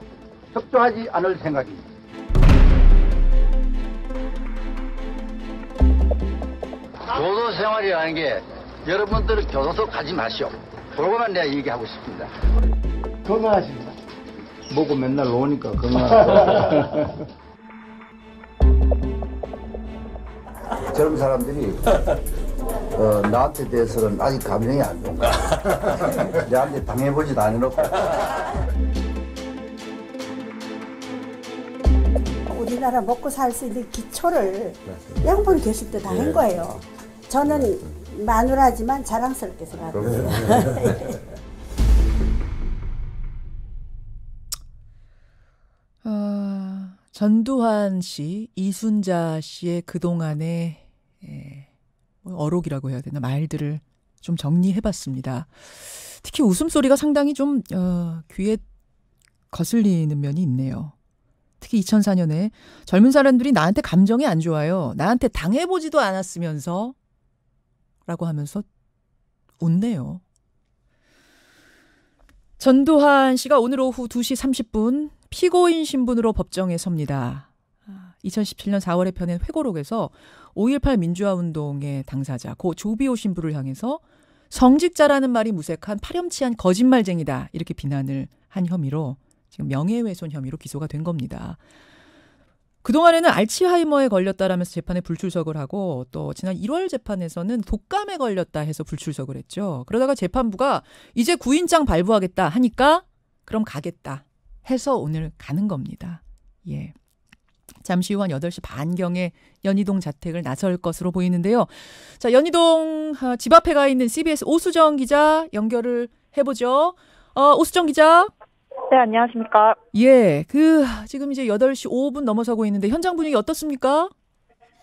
협조하지 않을 생각입니다. 교도 생활이라는 게 여러분들은 교도소 가지 마시오. 그러고만 내가 얘기하고 싶습니다. 건강하십니다. 먹고 맨날 오니까 건강하다. 젊은 사람들이 나한테 대해서는 아직 감정이 안 좋은 거야. 내한테 당해보지도 않아놓고. 우리나라 먹고 살 수 있는 기초를 양분 계실 때 다 한 거예요. 저는 마누라지만 자랑스럽게 생각합니다. 전두환 씨, 이순자 씨의 그동안의 어록이라고 해야 되나 말들을 좀 정리해봤습니다. 특히 웃음소리가 상당히 좀 귀에 거슬리는 면이 있네요. 특히 2004년에 젊은 사람들이 나한테 감정이 안 좋아요. 나한테 당해보지도 않았으면서 라고 하면서 웃네요. 전두환 씨가 오늘 오후 2시 30분 피고인 신분으로 법정에 섭니다. 2017년 4월에 펴낸 회고록에서 5.18 민주화 운동의 당사자 고 조비오 신부를 향해서 성직자라는 말이 무색한 파렴치한 거짓말쟁이다 이렇게 비난을 한 혐의로 지금 명예훼손 혐의로 기소가 된 겁니다. 그동안에는 알츠하이머에 걸렸다라면서 재판에 불출석을 하고 또 지난 1월 재판에서는 독감에 걸렸다 해서 불출석을 했죠. 그러다가 재판부가 이제 구인장 발부하겠다 하니까 그럼 가겠다 해서 오늘 가는 겁니다. 예. 잠시 후 한 8시 반경에 연희동 자택을 나설 것으로 보이는데요. 자, 연희동 집 앞에 가 있는 CBS 오수정 기자 연결을 해보죠. 오수정 기자. 네, 안녕하십니까. 예, 지금 이제 8시 5분 넘어서고 있는데 현장 분위기 어떻습니까?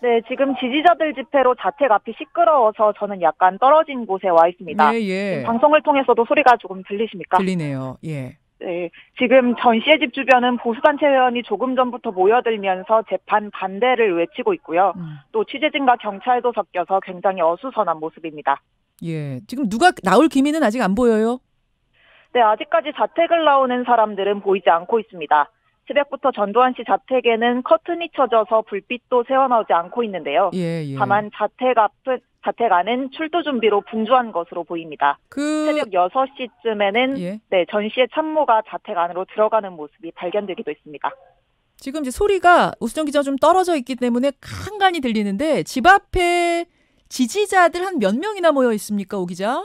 네, 지금 지지자들 집회로 자택 앞이 시끄러워서 저는 약간 떨어진 곳에 와 있습니다. 예, 예. 방송을 통해서도 소리가 조금 들리십니까? 들리네요. 예. 네, 지금 전 씨의 집 주변은 보수단체 회원이 조금 전부터 모여들면서 재판 반대를 외치고 있고요. 또 취재진과 경찰도 섞여서 굉장히 어수선한 모습입니다. 예, 지금 누가 나올 기미는 아직 안 보여요? 네, 아직까지 자택을 나오는 사람들은 보이지 않고 있습니다. 새벽부터 전두환 씨 자택에는 커튼이 쳐져서 불빛도 새어나오지 않고 있는데요. 예, 예. 다만 자택 안은 출두 준비로 분주한 것으로 보입니다. 새벽 6시쯤에는 예. 네, 전 씨의 참모가 자택 안으로 들어가는 모습이 발견되기도 했습니다. 지금 이제 소리가 오수정 기자가 좀 떨어져 있기 때문에 간간히 들리는데 집 앞에 지지자들 한 몇 명이나 모여 있습니까, 오 기자?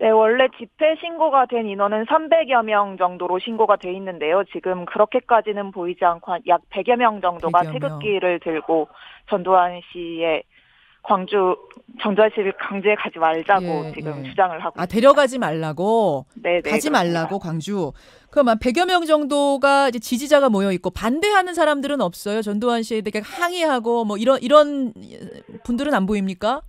네, 원래 집회 신고가 된 인원은 300여 명 정도로 신고가 돼 있는데요. 지금 그렇게까지는 보이지 않고 약 100여 명 정도가 100여 태극기를 들고 전두환 씨의 전두환 씨를 강제 가지 말자고 지금 주장을 하고 있습니다. 데려가지 말라고? 네, 가지 말라고 광주. 그럼 한 100여 명 정도가 이제 지지자가 모여 있고 반대하는 사람들은 없어요? 전두환 씨에 대해 항의하고 뭐 이런 분들은 안 보입니까?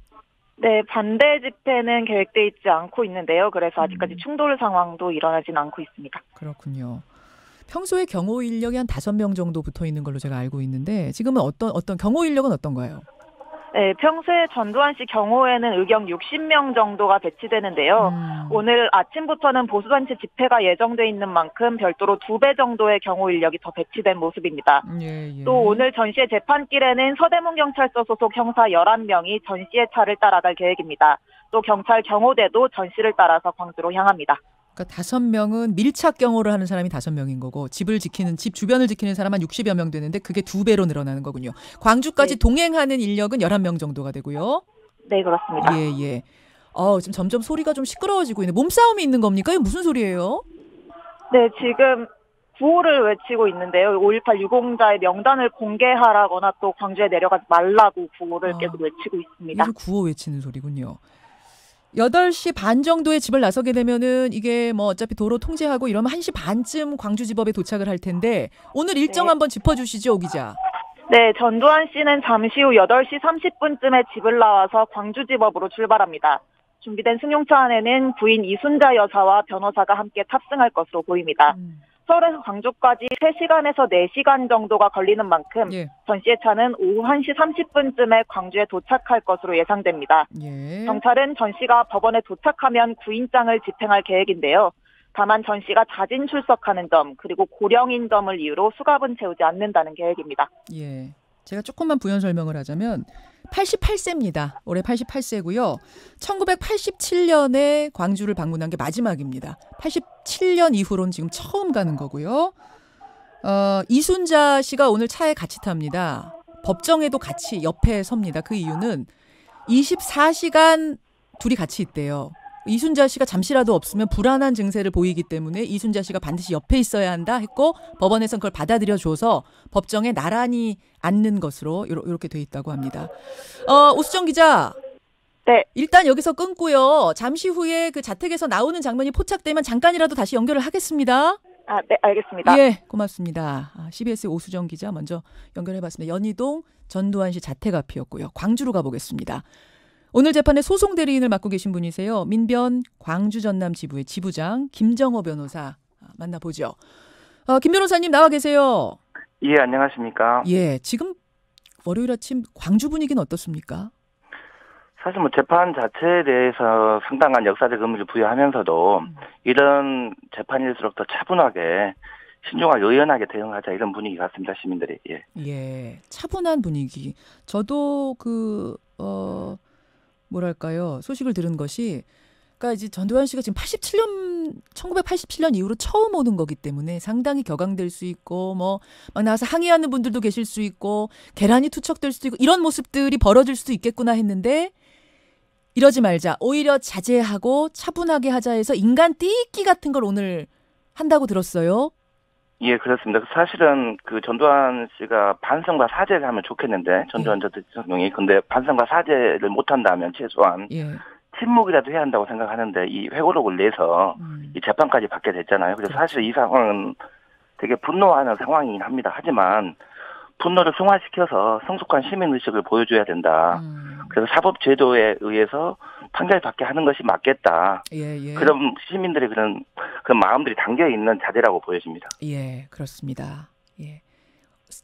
네, 반대 집회는 계획돼 있지 않고 있는데요. 그래서 아직까지 충돌 상황도 일어나진 않고 있습니다. 그렇군요. 평소에 경호 인력이 한 5명 정도 붙어 있는 걸로 제가 알고 있는데 지금은 어떤 경호 인력은 어떤가요? 네, 평소에 전두환 씨 경호에는 의경 60명 정도가 배치되는데요. 오늘 아침부터는 보수단체 집회가 예정돼 있는 만큼 별도로 2배 정도의 경호 인력이 더 배치된 모습입니다. 예. 또 오늘 전 씨의 재판길에는 서대문 경찰서 소속 형사 11명이 전 씨의 차를 따라갈 계획입니다. 또 경찰 경호대도 전 씨를 따라서 광주로 향합니다. 그러니까 5명은 밀착 경호를 하는 사람이 5명인 거고 집 주변을 지키는 사람 한 60여 명 되는데 그게 2배로 늘어나는 거군요. 광주까지 동행하는 인력은 11명 정도가 되고요. 네, 그렇습니다. 예. 지금 점점 소리가 좀 시끄러워지고 있네. 몸싸움이 있는 겁니까? 이게 무슨 소리예요? 네, 지금 구호를 외치고 있는데요. 5.18 유공자의 명단을 공개하라거나 또 광주에 내려가지 말라고 구호를 계속 외치고 있습니다. 이게 구호 외치는 소리군요. 8시 반 정도에 집을 나서게 되면은 이게 뭐 어차피 도로 통제하고 이러면 1시 반쯤 광주지법에 도착을 할 텐데 오늘 일정 한번 짚어주시죠, 오 기자. 네, 전두환 씨는 잠시 후 8시 30분쯤에 집을 나와서 광주지법으로 출발합니다. 준비된 승용차 안에는 부인 이순자 여사와 변호사가 함께 탑승할 것으로 보입니다. 서울에서 광주까지 3시간에서 4시간 정도가 걸리는 만큼 전 씨의 차는 오후 1시 30분쯤에 광주에 도착할 것으로 예상됩니다. 경찰은 전 씨가 법원에 도착하면 구인장을 집행할 계획인데요. 다만 전 씨가 자진 출석하는 점 그리고 고령인 점을 이유로 수갑은 채우지 않는다는 계획입니다. 예, 제가 조금만 부연 설명을 하자면 88세입니다. 올해 88세고요. 1987년에 광주를 방문한 게 마지막입니다. 87년 이후로는 지금 처음 가는 거고요. 이순자 씨가 오늘 차에 같이 탑니다. 법정에도 같이 옆에 섭니다. 그 이유는 24시간 둘이 같이 있대요. 이순자 씨가 잠시라도 없으면 불안한 증세를 보이기 때문에 이순자 씨가 반드시 옆에 있어야 한다 했고 법원에서는 그걸 받아들여줘서 법정에 나란히 앉는 것으로 이렇게 돼 있다고 합니다. 오수정 기자. 네. 일단 여기서 끊고요. 잠시 후에 그 자택에서 나오는 장면이 포착되면 잠깐이라도 다시 연결을 하겠습니다. 네, 알겠습니다. 예, 고맙습니다. CBS 오수정 기자 먼저 연결해봤습니다. 연희동 전두환 씨 자택 앞이었고요. 광주로 가보겠습니다. 오늘 재판에 소송 대리인을 맡고 계신 분이세요. 민변 광주 전남 지부의 지부장 김정호 변호사 만나보죠. 김 변호사님 나와 계세요. 예, 안녕하십니까. 예, 지금 월요일 아침 광주 분위기는 어떻습니까? 사실 뭐 재판 자체에 대해서 상당한 역사적 의미를 부여하면서도 이런 재판일수록 더 차분하게 신중하게 의연하게 대응하자 이런 분위기 같습니다. 시민들이. 예, 차분한 분위기. 저도 뭐랄까요, 소식을 들은 것이, 그러니까 이제 전두환 씨가 지금 87년 1987년 이후로 처음 오는 거기 때문에 상당히 격앙될 수 있고 뭐 막 나와서 항의하는 분들도 계실 수 있고 계란이 투척될 수도 있고 이런 모습들이 벌어질 수도 있겠구나 했는데 이러지 말자. 오히려 자제하고 차분하게 하자 해서 인간 띠끼 같은 걸 오늘 한다고 들었어요. 예, 그렇습니다. 사실은 그 전두환 씨가 반성과 사죄를 하면 좋겠는데 전두환 전 대통령이 근데 반성과 사죄를 못한다면 최소한 침묵이라도 해야 한다고 생각하는데 이 회고록을 내서 이 재판까지 받게 됐잖아요. 그래서 사실 이 상황은 되게 분노하는 상황이긴 합니다. 하지만 분노를 승화시켜서 성숙한 시민의식을 보여줘야 된다. 그래서 사법제도에 의해서 판결받게 하는 것이 맞겠다. 그런 시민들의 그런 마음들이 담겨있는 자세라고 보여집니다. 예, 그렇습니다. 예.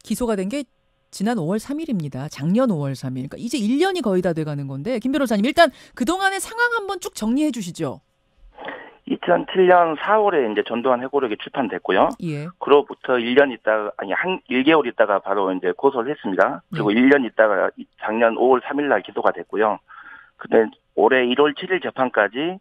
기소가 된 게 지난 5월 3일입니다. 작년 5월 3일. 그러니까 이제 1년이 거의 다 돼가는 건데 김 변호사님 일단 그동안의 상황 한번 쭉 정리해 주시죠. 2007년 4월에 이제 전두환 회고록이 출판됐고요. 예. 그로부터 1년 있다가, 1개월 있다가 바로 이제 고소를 했습니다. 그리고 1년 있다가 작년 5월 3일 날 기소가 됐고요. 근데 올해 1월 7일 재판까지,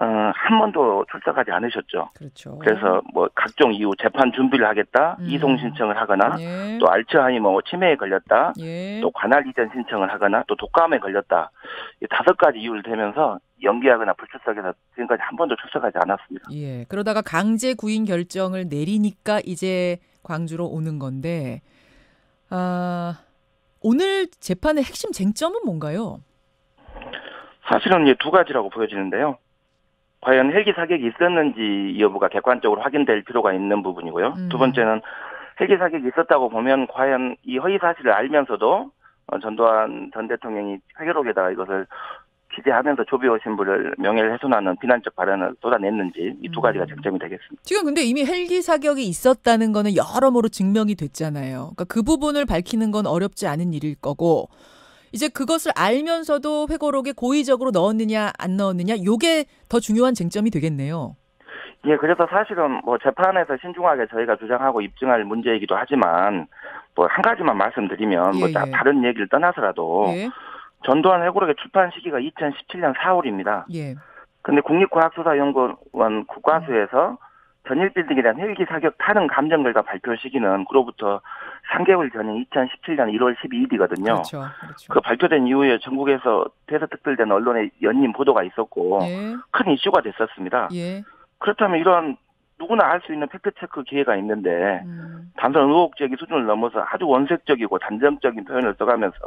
한 번도 출석하지 않으셨죠. 그렇죠. 그래서 뭐 각종 이유 재판 준비를 하겠다, 이송 신청을 하거나, 또 알츠하이머 치매에 걸렸다, 또 관할 이전 신청을 하거나, 또 독감에 걸렸다. 이 5가지 이유를 대면서 연기하거나 불출석해서 지금까지 한 번도 출석하지 않았습니다. 예. 그러다가 강제 구인 결정을 내리니까 이제 광주로 오는 건데, 오늘 재판의 핵심 쟁점은 뭔가요? 사실은 이제 2가지라고 보여지는데요. 과연 헬기 사격이 있었는지 여부가 객관적으로 확인될 필요가 있는 부분이고요. 두 번째는 헬기 사격이 있었다고 보면 과연 이 허위 사실을 알면서도 전두환 전 대통령이 회고록에다가 이것을 기재하면서 조비오 신부를 명예를 훼손하는 비난적 발언을 쏟아냈는지 이 2가지가 쟁점이 되겠습니다. 지금 근데 이미 헬기 사격이 있었다는 거는 여러모로 증명이 됐잖아요. 그러니까 그 부분을 밝히는 건 어렵지 않은 일일 거고 이제 그것을 알면서도 회고록에 고의적으로 넣었느냐 안 넣었느냐 이게 더 중요한 쟁점이 되겠네요. 예, 그래서 사실은 뭐 재판에서 신중하게 저희가 주장하고 입증할 문제이기도 하지만 뭐 한 가지만 말씀드리면 뭐 다른 얘기를 떠나서라도 전두환 회고록의 출판 시기가 2017년 4월입니다. 예. 근데 국립과학수사연구원 국과수에서 전일빌딩에 대한 헬기 사격 타는 감정 결과 발표 시기는 그로부터 3개월 전인 2017년 1월 12일이거든요. 그렇죠. 그 발표된 이후에 전국에서 대서특필된 언론에 연임 보도가 있었고 큰 이슈가 됐었습니다. 그렇다면 이런 누구나 알 수 있는 팩트체크 기회가 있는데 단순 의혹적인 수준을 넘어서 아주 원색적이고 단정적인 표현을 써가면서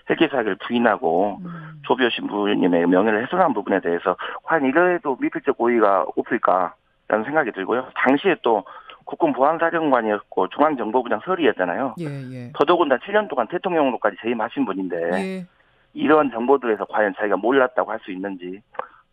헬기 사격을 부인하고 조비오 신부님의 명예를 훼손한 부분에 대해서 과연 이래도 미필적 고의가 없을까라는 생각이 들고요. 당시에 또 국군 보안사령관이었고 중앙정보부장 서리였잖아요. 더더군다나 7년 동안 대통령으로까지 재임하신 분인데 이런 정보들에서 과연 자기가 몰랐다고 할 수 있는지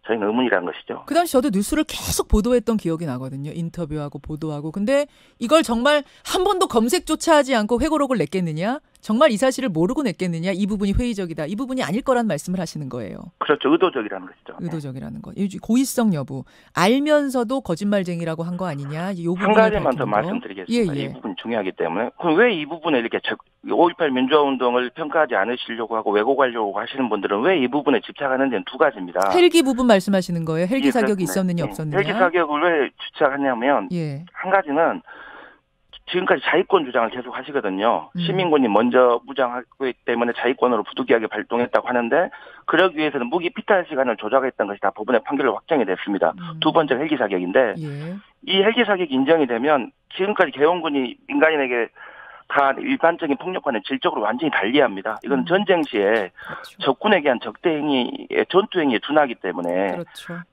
저희는 의문이라는 것이죠. 그 당시 저도 뉴스를 계속 보도했던 기억이 나거든요. 인터뷰하고 보도하고. 근데 이걸 정말 한 번도 검색조차 하지 않고 회고록을 냈겠느냐? 정말 이 사실을 모르고 냈겠느냐? 이 부분이 회의적이다. 이 부분이 아닐 거란 말씀을 하시는 거예요. 그렇죠. 의도적이라는 것이죠. 의도적이라는 거. 고의성 여부. 알면서도 거짓말쟁이라고 한 거 아니냐? 이 한 가지만 더 말씀드리겠습니다. 이 부분이 중요하기 때문에. 그럼 왜 이 부분에 이렇게 5.18 민주화운동을 평가하지 않으시려고 하고 왜곡하려고 하시는 분들은 왜 이 부분에 집착하는 데는 2가지입니다. 헬기 부분 말씀하시는 거예요? 헬기 사격이 있었느냐 없었느냐? 헬기 사격을 왜 집착하냐면 한 가지는 지금까지 자위권 주장을 계속 하시거든요. 시민군이 먼저 무장하고 있기 때문에 자위권으로 부득이하게 발동했다고 하는데 그러기 위해서는 무기 피탈 시간을 조작했던 것이 다 법원의 판결로 확정이 됐습니다. 2번째 헬기 사격인데 이 헬기 사격이 인정이 되면 지금까지 개헌군이 민간인에게 다 일반적인 폭력과는 질적으로 완전히 달리합니다. 이건 전쟁 시에 적군에게 한 적대행위, 전투행위에 준하기 때문에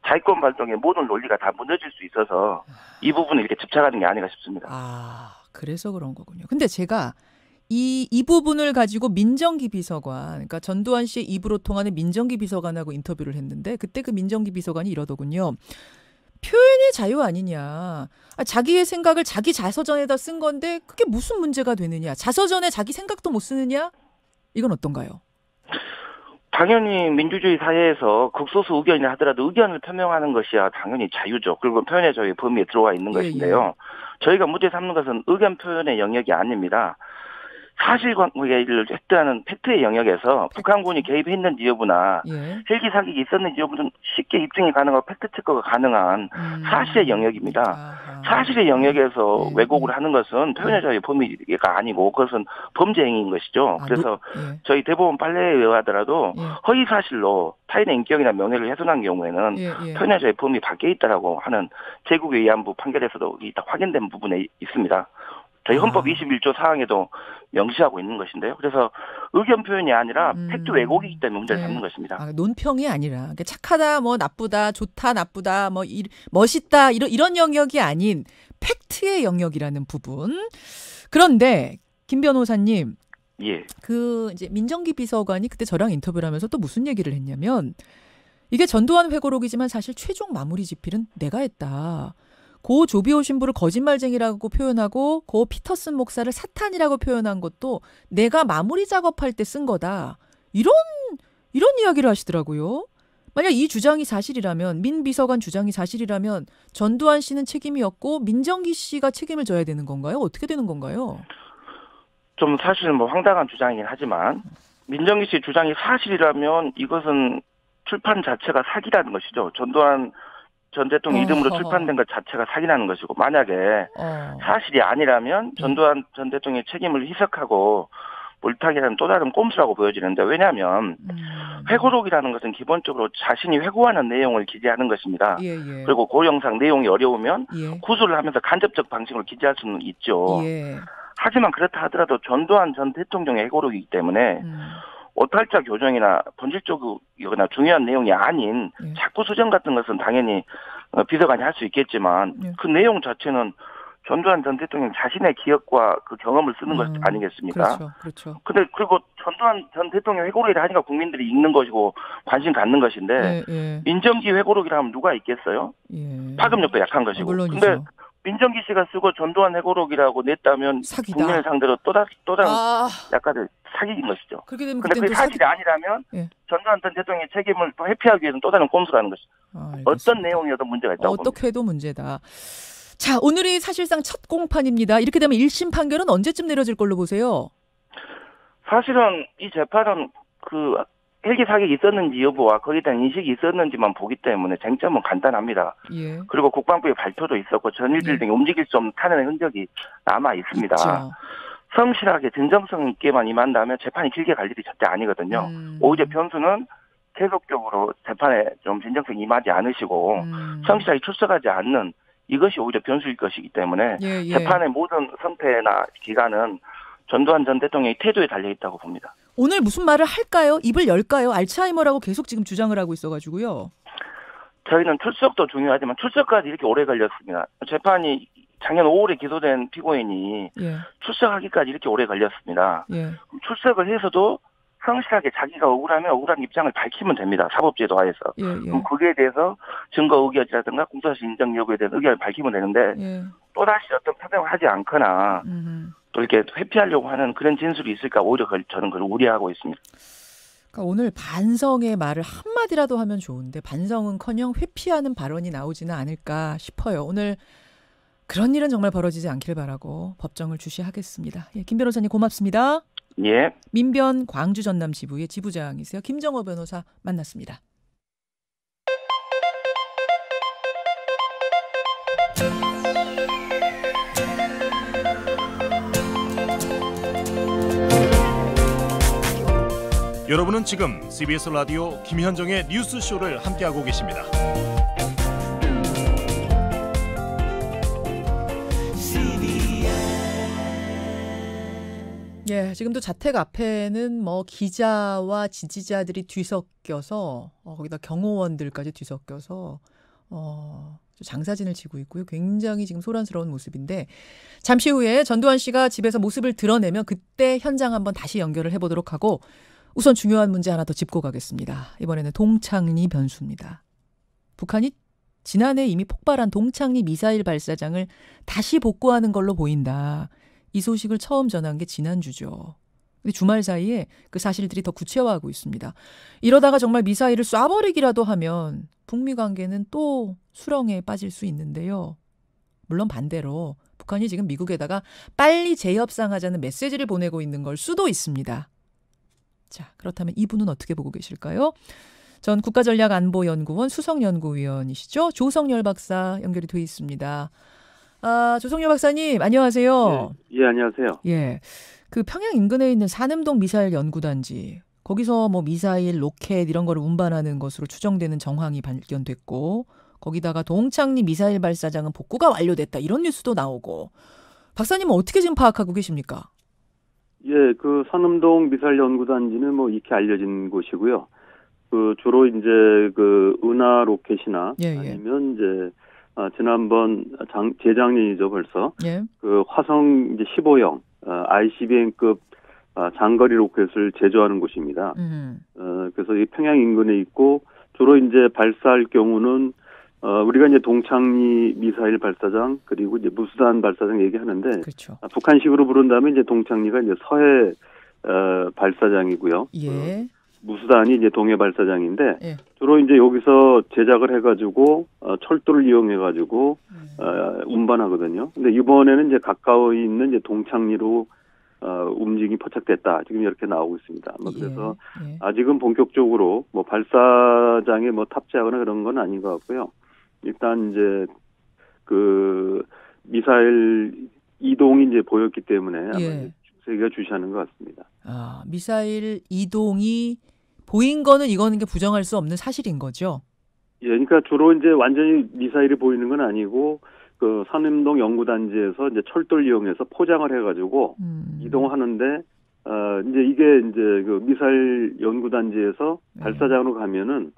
자위권 발동의 모든 논리가 다 무너질 수 있어서 이 부분을 이렇게 집착하는 게 아닌가 싶습니다. 그래서 그런 거군요. 근데 제가 이 부분을 가지고 민정기 비서관, 그러니까 전두환 씨의 입으로 통하는 민정기 비서관하고 인터뷰를 했는데 그때 그 민정기 비서관이 이러더군요. 표현의 자유 아니냐. 자기의 생각을 자기 자서전에다 쓴 건데 그게 무슨 문제가 되느냐. 자서전에 자기 생각도 못 쓰느냐. 이건 어떤가요? 당연히 민주주의 사회에서 극소수 의견이라 하더라도 의견을 표명하는 것이야 당연히 자유죠. 그리고 표현의 자유의 범위에 들어와 있는 것인데요. 저희가 문제 삼는 것은 의견 표현의 영역이 아닙니다. 사실관계를 했다는 팩트의 영역에서 북한군이 개입했는지 여부나 헬기 사격이 있었는지 여부는 쉽게 입증이 가능하고 팩트 체크가 가능한 사실의 영역입니다. 사실의 영역에서 왜곡을 하는 것은 표현의 자유의 범위가 아니고 그것은 범죄 행위인 것이죠. 그래서 저희 대법원 판례에 의하더라도 허위 사실로 타인의 인격이나 명예를 훼손한 경우에는 표현의 자유의 범위 밖에 있다라고 하는 제국의 위안부 판결에서도 다 확인된 부분에 있습니다. 저희 헌법 21조 사항에도 명시하고 있는 것인데요. 그래서 의견 표현이 아니라 팩트 왜곡이기 때문에 문제를 삼는 것입니다. 논평이 아니라 착하다, 뭐 나쁘다, 좋다, 나쁘다, 뭐 멋있다 이런 영역이 아닌 팩트의 영역이라는 부분. 그런데 김 변호사님, 그 이제 민정기 비서관이 그때 저랑 인터뷰를 하면서 또 무슨 얘기를 했냐면 이게 전두환 회고록이지만 사실 최종 마무리 집필은 내가 했다. 고 조비오 신부를 거짓말쟁이라고 표현하고 고 피터슨 목사를 사탄이라고 표현한 것도 내가 마무리 작업할 때 쓴 거다. 이런 이야기를 하시더라고요. 만약 이 주장이 사실이라면, 민 비서관 주장이 사실이라면 전두환 씨는 책임이 없고 민정기 씨가 책임을 져야 되는 건가요? 어떻게 되는 건가요? 좀 사실은 뭐 황당한 주장이긴 하지만 민정기 씨 주장이 사실이라면 이것은 출판 자체가 사기라는 것이죠. 전두환 전 대통령 이름으로 출판된 것 자체가 사기라는 것이고, 만약에 사실이 아니라면 전두환 전 대통령의 책임을 희석하고 물타기라는 또 다른 꼼수라고 보여지는데, 왜냐하면 회고록이라는 것은 기본적으로 자신이 회고하는 내용을 기재하는 것입니다. 그리고 그 영상 내용이 어려우면 구술을 하면서 간접적 방식으로 기재할 수는 있죠. 하지만 그렇다 하더라도 전두환 전 대통령의 회고록이기 때문에 오탈자 교정이나 본질적이거나 중요한 내용이 아닌 자꾸 수정 같은 것은 당연히 비서관이 할 수 있겠지만 그그 내용 자체는 전두환 전 대통령 자신의 기억과 그 경험을 쓰는 것 아니겠습니까? 그렇죠. 근데 그리고 전두환 전 대통령 회고록이라 하니까 국민들이 읽는 것이고 관심 갖는 것인데 민정기 회고록이라면 누가 읽겠어요? 파급력도 약한 것이고. 물론이죠. 근데 민정기 씨가 쓰고 전두환 회고록이라고 냈다면 사기다. 국민을 상대로 또 다른 약간의 사기인 것이죠. 그렇게 되면 근데 그게 사실이 아니라면 전두환 전 대통령의 책임을 또 회피하기 위해서는 또 다른 꼼수라는 것이죠. 어떤 내용이어도 문제가 있다고 어떻게 해도 문제다. 자, 오늘이 사실상 첫 공판입니다. 이렇게 되면 1심 판결은 언제쯤 내려질 걸로 보세요? 사실은 이 재판은 그 헬기 사격이 있었는지 여부와 거기에 대한 인식이 있었는지만 보기 때문에 쟁점은 간단합니다. 그리고 국방부의 발표도 있었고 전일 빌딩이 움직일 수 없는 탄핵의 흔적이 남아 있습니다. 성실하게 진정성 있게만 임한다면 재판이 길게 갈 일이 절대 아니거든요. 오히려 변수는 계속적으로 재판에 좀 진정성 임하지 않으시고 성실하게 출석하지 않는 이것이 오히려 변수일 것이기 때문에 재판의 모든 성패나 기간은 전두환 전 대통령의 태도에 달려있다고 봅니다. 오늘 무슨 말을 할까요? 입을 열까요? 알츠하이머라고 계속 지금 주장을 하고 있어가지고요. 저희는 출석도 중요하지만 출석까지 이렇게 오래 걸렸습니다. 재판이 작년 5월에 기소된 피고인이 출석하기까지 이렇게 오래 걸렸습니다. 출석을 해서도 성실하게 자기가 억울하면 억울한 입장을 밝히면 됩니다. 사법제도 하에서. 그럼 거기에 대해서 증거 의견이라든가 공소사실 인정 여부에 대한 의견을 밝히면 되는데 또다시 어떤 표명을 하지 않거나 또 이렇게 회피하려고 하는 그런 진술이 있을까 오히려 저는 그걸 우려하고 있습니다. 그러니까 오늘 반성의 말을 한마디라도 하면 좋은데 반성은커녕 회피하는 발언이 나오지는 않을까 싶어요. 오늘 그런 일은 정말 벌어지지 않길 바라고 법정을 주시하겠습니다. 김 변호사님 고맙습니다. 민변 광주 전남 지부의 지부장이세요. 김정호 변호사 만났습니다. 여러분은 지금 CBS 라디오 김현정의 뉴스쇼를 함께하고 계십니다. 지금도 자택 앞에는 뭐 기자와 지지자들이 뒤섞여서 거기다 경호원들까지 뒤섞여서 장사진을 치고 있고요. 굉장히 지금 소란스러운 모습인데 잠시 후에 전두환 씨가 집에서 모습을 드러내면 그때 현장 한번 다시 연결을 해보도록 하고 우선 중요한 문제 하나 더 짚고 가겠습니다. 이번에는 동창리 변수입니다. 북한이 지난해 이미 폭발한 동창리 미사일 발사장을 다시 복구하는 걸로 보인다. 이 소식을 처음 전한 게 지난주죠. 근데 주말 사이에 그 사실들이 더 구체화하고 있습니다. 이러다가 정말 미사일을 쏴버리기라도 하면 북미 관계는 또 수렁에 빠질 수 있는데요. 물론 반대로 북한이 지금 미국에다가 빨리 재협상하자는 메시지를 보내고 있는 걸 수도 있습니다. 자, 그렇다면 이분은 어떻게 보고 계실까요? 전 국가전략안보연구원 수석연구위원이시죠. 조성열 박사 연결이 돼 있습니다. 조성열 박사님 안녕하세요. 예, 안녕하세요. 예, 그 평양 인근에 있는 산음동 미사일 연구단지 거기서 뭐 미사일, 로켓 이런 거를 운반하는 것으로 추정되는 정황이 발견됐고 거기다가 동창리 미사일 발사장은 복구가 완료됐다 이런 뉴스도 나오고 박사님은 어떻게 지금 파악하고 계십니까? 예, 그 산음동 미사일 연구단지는 뭐 익히 알려진 곳이고요. 그 주로 이제 그 은하 로켓이나 아니면 이제 지난번 재작년이죠 벌써 그 화성 이제 15형 ICBM급 장거리 로켓을 제조하는 곳입니다. 그래서 이 평양 인근에 있고 주로 이제 발사할 경우는 우리가 이제 동창리 미사일 발사장 그리고 이제 무수단 발사장 얘기하는데 그렇죠. 북한식으로 부른다면 이제 동창리가 이제 서해 발사장이고요. 예. 무수단이 이제 동해 발사장인데 주로 이제 여기서 제작을 해가지고 철도를 이용해가지고 운반하거든요. 근데 이번에는 이제 가까이 있는 이제 동창리로 움직임이 포착됐다. 지금 이렇게 나오고 있습니다. 그래서 아직은 본격적으로 뭐 발사장에 뭐 탑재하거나 그런 건 아닌 것 같고요. 일단 이제 그 미사일 이동이 이제 보였기 때문에 아마 세계가 주시하는 것 같습니다. 미사일 이동이 보인 거는 이거는 게 부정할 수 없는 사실인 거죠. 예, 그러니까 주로 이제 완전히 미사일이 보이는 건 아니고 그 산음동 연구단지에서 이제 철도를 이용해서 포장을 해가지고 이동하는데 이제 이게 이제 그 미사일 연구단지에서 발사장으로 가면은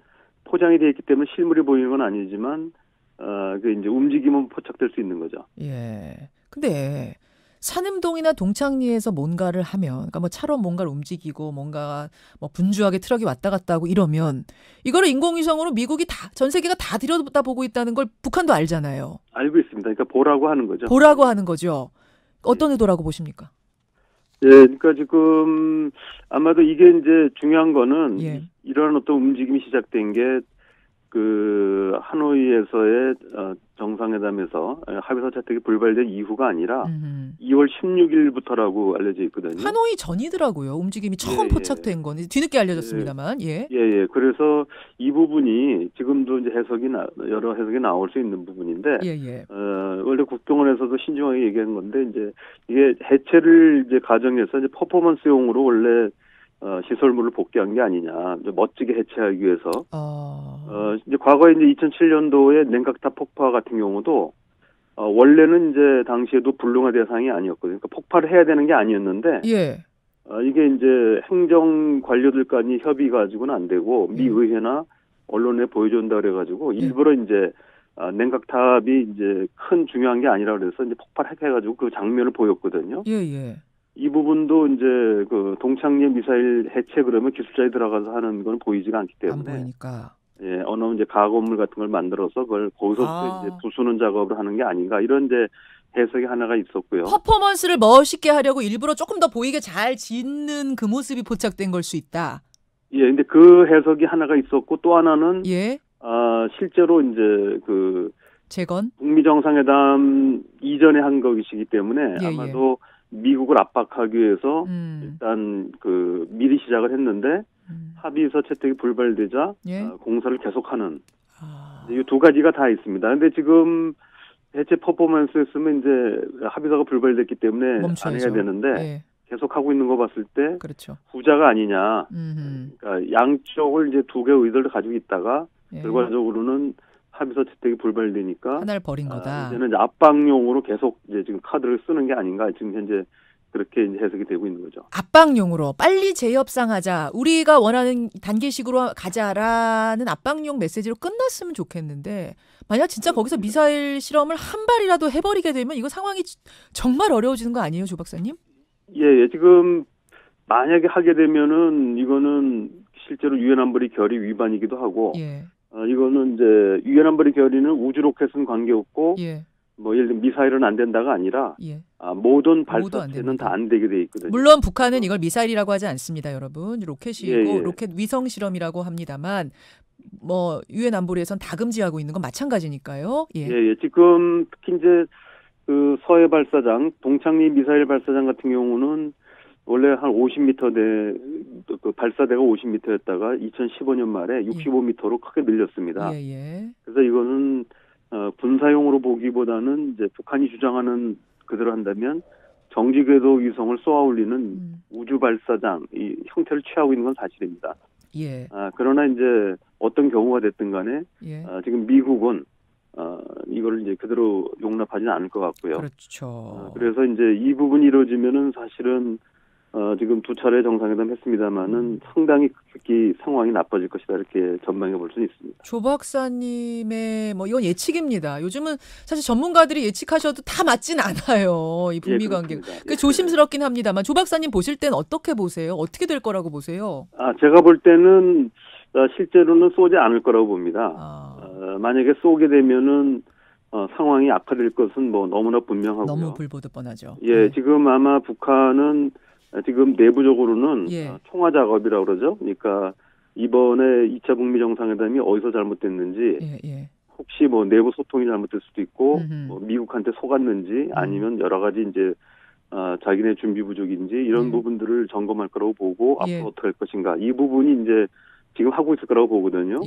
포장이 되어 있기 때문에 실물이 보이는 건 아니지만 그 이제 움직임은 포착될 수 있는 거죠. 예. 근데 산음동이나 동창리에서 뭔가를 하면, 그러니까 뭐 차로 뭔가를 움직이고 뭔가 뭐 분주하게 트럭이 왔다 갔다 하고 이러면 이거를 인공위성으로 미국이 전 세계가 다 들여다보고 있다는 걸 북한도 알잖아요. 알고 있습니다. 그러니까 보라고 하는 거죠. 보라고 하는 거죠. 어떤 의도라고 보십니까? 예, 그러니까 지금 아마도 이게 이제 중요한 거는 이런 어떤 움직임이 시작된 게 그 하노이에서의 정상회담에서 합의서 채택이 불발된 이후가 아니라 2월 16일부터라고 알려져 있거든요. 하노이 전이더라고요. 움직임이 처음 포착된 건 뒤늦게 알려졌습니다만. 그래서 이 부분이 지금도 이제 여러 해석이 나올 수 있는 부분인데 원래 국정원에서도 신중하게 얘기한 건데 이제 이게 해체를 이제 가정해서 이제 퍼포먼스용으로 원래 시설물을 복귀한 게 아니냐, 멋지게 해체하기 위해서. 이제 과거에 이제 2007년도에 냉각탑 폭파 같은 경우도 원래는 이제 당시에도 불능화 대상이 아니었거든요. 그러니까 폭발을 해야 되는 게 아니었는데 이게 이제 행정 관료들 간이 협의 가지고는 안 되고 미 의회나 언론에 보여준다 그래가지고 일부러 이제 냉각탑이 이제 큰 중요한 게 아니라 그래서 이제 폭발해가지고 그 장면을 보였거든요. 이 부분도 이제 그 동창리 미사일 해체 그러면 기술자에 들어가서 하는 건 보이지가 않기 때문에 안 보이니까. 어느 이제 가공물 같은 걸 만들어서 그걸 거기서 이제 부수는 작업을 하는 게 아닌가 이런 이제 해석이 하나가 있었고요. 퍼포먼스를 멋있게 하려고 일부러 조금 더 보이게 잘 짓는 그 모습이 포착된 걸 수 있다. 근데 그 해석이 하나가 있었고 또 하나는 실제로 이제 그 재건 북미 정상회담 이전에 한 것이기 때문에 아마도 미국을 압박하기 위해서 일단 그 미리 시작을 했는데 합의서 채택이 불발되자 공사를 계속하는 이 두 가지가 다 있습니다. 근데 지금 해체 퍼포먼스였으면 이제 합의서가 불발됐기 때문에 멈춰야죠. 안 해야 되는데 계속하고 있는 거 봤을 때 후자가 아니냐. 그러니까 양쪽을 이제 두 개의 의도를 가지고 있다가 결과적으로는 합의서 채택이 불발되니까 하나를 버린 거다. 이제는 이제 압박용으로 계속 이제 지금 카드를 쓰는 게 아닌가 지금 현재 그렇게 이제 해석이 되고 있는 거죠. 압박용으로 빨리 재협상하자. 우리가 원하는 단계식으로 가자라는 압박용 메시지로 끝났으면 좋겠는데 만약 진짜 거기서 미사일 실험을 한 발이라도 해버리게 되면 이거 상황이 정말 어려워지는 거 아니에요, 조 박사님? 지금 만약에 하게 되면은 이거는 실제로 유엔 안보리 결의 위반이기도 하고 이거는 이제 유엔 안보리 결의는 우주 로켓은 관계없고 뭐 예를 들면 미사일은 안 된다가 아니라 모든 발사체는 다 안 되게 돼 있거든요. 물론 북한은 이걸 미사일이라고 하지 않습니다, 여러분. 로켓이고 로켓 위성 실험이라고 합니다만 뭐 유엔 안보리에선 다 금지하고 있는 건 마찬가지니까요. 지금 특히 이제 그 서해 발사장, 동창리 미사일 발사장 같은 경우는 원래 한 50m 그 발사대가 50m였다가 2015년 말에 65m로 크게 늘렸습니다. 그래서 이거는 군사용으로 보기보다는 이제 북한이 주장하는 그대로 한다면 정지 궤도 위성을 쏘아 올리는 우주 발사장 이 형태를 취하고 있는 건 사실입니다. 그러나 이제 어떤 경우가 됐든 간에 지금 미국은 이거를 이제 그대로 용납하지는 않을 것 같고요. 그렇죠. 그래서 이제 이 부분이 이루어지면은 사실은 지금 두 차례 정상회담 했습니다만은 상당히 급격히 상황이 나빠질 것이다 이렇게 전망해 볼 수는 있습니다. 조 박사님의 뭐 이건 예측입니다. 요즘은 사실 전문가들이 예측하셔도 다 맞진 않아요. 이 북미 관계. 그 조심스럽긴 합니다만 조 박사님 보실 땐 어떻게 보세요? 어떻게 될 거라고 보세요? 제가 볼 때는 실제로는 쏘지 않을 거라고 봅니다. 만약에 쏘게 되면은 상황이 악화될 것은 뭐 너무나 분명하고요. 너무 불보듯 뻔하죠. 지금 아마 북한은 지금 내부적으로는 총화 작업이라고 그러죠. 그러니까 이번에 2차 북미 정상회담이 어디서 잘못됐는지 혹시 뭐 내부 소통이 잘못될 수도 있고 뭐 미국한테 속았는지 아니면 여러 가지 이제 자기네 준비 부족인지 이런 부분들을 점검할 거라고 보고 앞으로 어떻게 할 것인가 이 부분이 이제 지금 하고 있을 거라고 보거든요.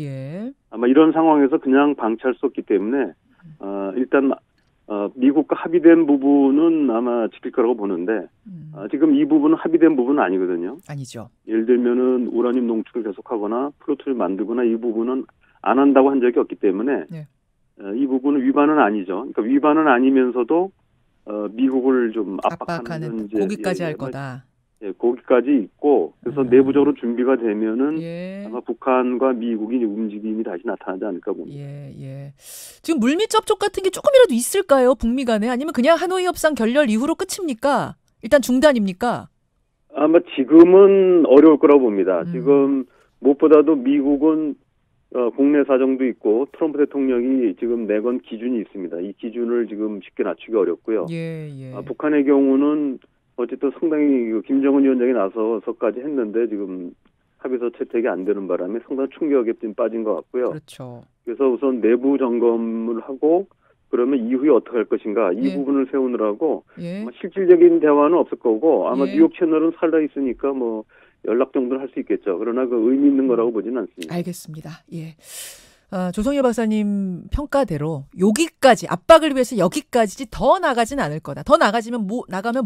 아마 이런 상황에서 그냥 방치할 수 없기 때문에 일단 미국과 합의된 부분은 아마 지킬 거라고 보는데 지금 이 부분은 합의된 부분은 아니거든요. 아니죠. 예를 들면은 우라늄 농축을 계속하거나 플루토늄을 만들거나 이 부분은 안 한다고 한 적이 없기 때문에 이 부분은 위반은 아니죠. 그러니까 위반은 아니면서도 미국을 좀 압박하는 거기까지 할 거다. 거기까지 있고 그래서 내부적으로 준비가 되면은 아마 북한과 미국이 움직임이 다시 나타나지 않을까 봅니다. 지금 물밑 접촉 같은 게 조금이라도 있을까요? 북미 간에 아니면 그냥 하노이 협상 결렬 이후로 끝입니까? 일단 중단입니까? 아마 지금은 어려울 거라고 봅니다. 지금 무엇보다도 미국은 국내 사정도 있고 트럼프 대통령이 지금 내건 기준이 있습니다. 이 기준을 지금 쉽게 낮추기 어렵고요. 북한의 경우는 어쨌든 상당히 김정은 위원장이 나서서까지 했는데 지금 합의서 채택이 안 되는 바람에 상당히 충격에 빠진 것 같고요. 그래서 우선 내부 점검을 하고 그러면 이후에 어떻게 할 것인가 이 부분을 세우느라고 아마 실질적인 대화는 없을 거고 아마 뉴욕 채널은 살아 있으니까 뭐 연락 정도는 할 수 있겠죠. 그러나 그 의미 있는 거라고 보지는 않습니다. 알겠습니다. 조성열 박사님 평가대로 여기까지 압박을 위해서 여기까지 더 나가진 않을 거다. 더 나가면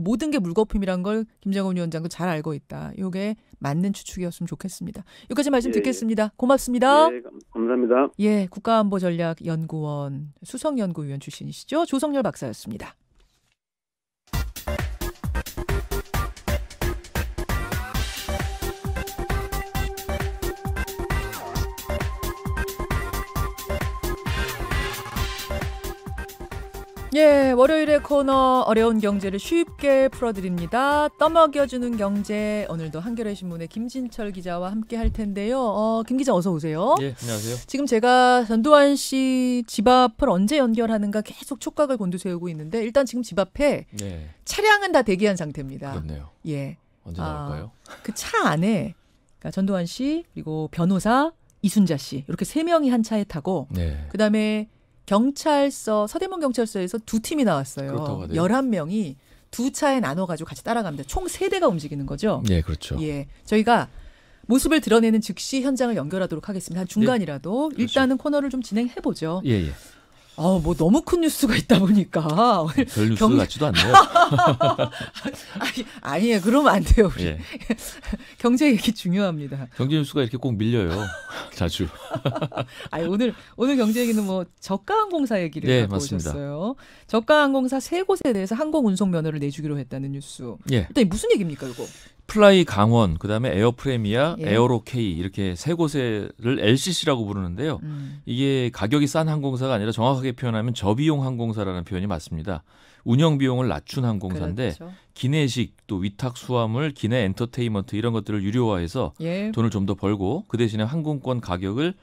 모든 게 물거품이란 걸 김정은 위원장도 잘 알고 있다. 이게 맞는 추측이었으면 좋겠습니다. 여기까지 말씀 듣겠습니다. 고맙습니다. 감사합니다. 국가안보전략연구원 수석연구위원 출신이시죠. 조성열 박사였습니다. 월요일의 코너 어려운 경제를 쉽게 풀어드립니다. 떠먹여주는 경제 오늘도 한겨레 신문의 김진철 기자와 함께 할 텐데요. 김 기자 어서 오세요. 안녕하세요. 지금 제가 전두환 씨 집 앞을 언제 연결하는가 계속 촉각을 곤두세우고 있는데 일단 지금 집 앞에 차량은 다 대기한 상태입니다. 그렇네요. 언제 나올까요? 그 차 안에 그러니까 전두환 씨 그리고 변호사 이순자 씨 이렇게 세 명이 한 차에 타고 그다음에 경찰서 서대문 경찰서에서 두 팀이 나왔어요. 11명이 두 차에 나눠가지고 같이 따라갑니다. 총 3대가 움직이는 거죠. 그렇죠. 저희가 모습을 드러내는 즉시 현장을 연결하도록 하겠습니다. 한 중간이라도 일단은 코너를 좀 진행해보죠. 뭐 너무 큰 뉴스가 있다 보니까 별 뉴스 같지도 않네요. 아니에요. 그러면 안 돼요. 우리. 경제 얘기 중요합니다. 경제 뉴스가 이렇게 꼭 밀려요. 자주. 오늘 경제 얘기는 뭐 저가항공사 얘기를 갖고 오셨어요. 저가항공사 3곳에 대해서 항공운송 면허를 내주기로 했다는 뉴스. 일단 무슨 얘기입니까 이거? 플라이 강원, 그다음에 에어프레미아, 에어로케이 이렇게 3곳을 LCC라고 부르는데요. 이게 가격이 싼 항공사가 아니라 정확하게 표현하면 저비용 항공사라는 표현이 맞습니다. 운영 비용을 낮춘 항공사인데 기내식, 또 위탁 수화물, 기내 엔터테인먼트 이런 것들을 유료화해서 돈을 좀 더 벌고 그 대신에 항공권 가격을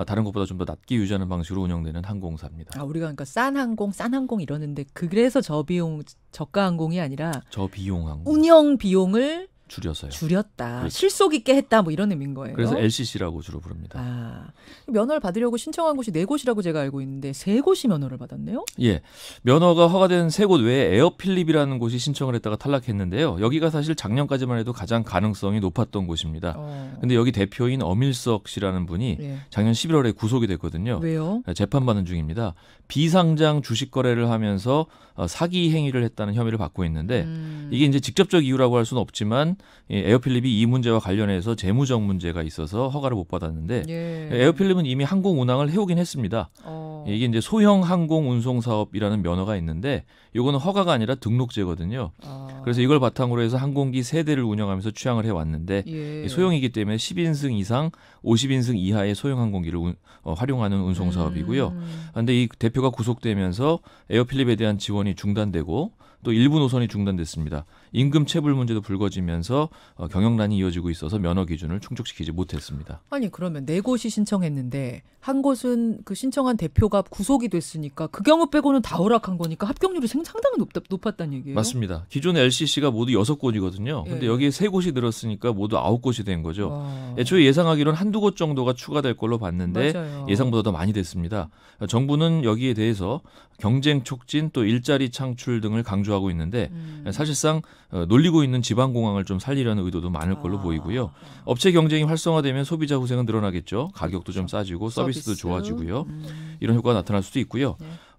다른 것보다 좀 더 낮게 유지하는 방식으로 운영되는 항공사입니다. 우리가 그러니까 싼 항공 이러는데 그래서 저비용 저가 항공이 아니라 저비용 항공. 운영 비용을 줄여서요. 줄였다. 그렇죠. 실속 있게 했다. 뭐 이런 의미인 거예요. 그래서 LCC라고 주로 부릅니다. 아, 면허를 받으려고 신청한 곳이 4곳이라고 제가 알고 있는데 3곳이 면허를 받았네요? 예. 면허가 허가된 3곳 외에 에어필립이라는 곳이 신청을 했다가 탈락했는데요. 여기가 사실 작년까지만 해도 가장 가능성이 높았던 곳입니다. 근데 여기 대표인 엄일석 씨라는 분이 작년 11월에 구속이 됐거든요. 왜요? 재판받는 중입니다. 비상장 주식 거래를 하면서 사기 행위를 했다는 혐의를 받고 있는데 이게 이제 직접적 이유라고 할 수는 없지만 에어필립이 이 문제와 관련해서 재무적 문제가 있어서 허가를 못 받았는데 에어필립은 이미 항공 운항을 해오긴 했습니다. 이게 이제 소형 항공 운송 사업이라는 면허가 있는데 이거는 허가가 아니라 등록제거든요. 그래서 이걸 바탕으로 해서 항공기 3대를 운영하면서 취항을 해왔는데 소형이기 때문에 10인승 이상 50인승 이하의 소형 항공기를 활용하는 운송 사업이고요. 그런데 이 대표가 구속되면서 에어필립에 대한 지원이 중단되고 또 일부 노선이 중단됐습니다. 임금 체불 문제도 불거지면서 경영난이 이어지고 있어서 면허 기준을 충족시키지 못했습니다. 아니 그러면 4곳이 신청했는데 한 곳은 그 신청한 대표가 구속이 됐으니까 그 경우 빼고는 다 허락한 거니까 합격률이 상당히 높았다는 얘기예요? 맞습니다. 기존 LCC가 모두 6곳이거든요. 근데 여기에 3곳이 늘었으니까 모두 9곳이 된 거죠. 애초에 예상하기로는 한두 곳 정도가 추가될 걸로 봤는데 맞아요. 예상보다 더 많이 됐습니다. 정부는 여기에 대해서 경쟁 촉진 또 일자리 창출 등을 강조하고 있는데 사실상 놀리고 있는 지방공항을 좀 살리려는 의도도 많을 걸로 보이고요. 업체 경쟁이 활성화되면 소비자 후생은 늘어나겠죠. 가격도 좀 싸지고 서비스도 좋아지고요. 이런 효과가 나타날 수도 있고요.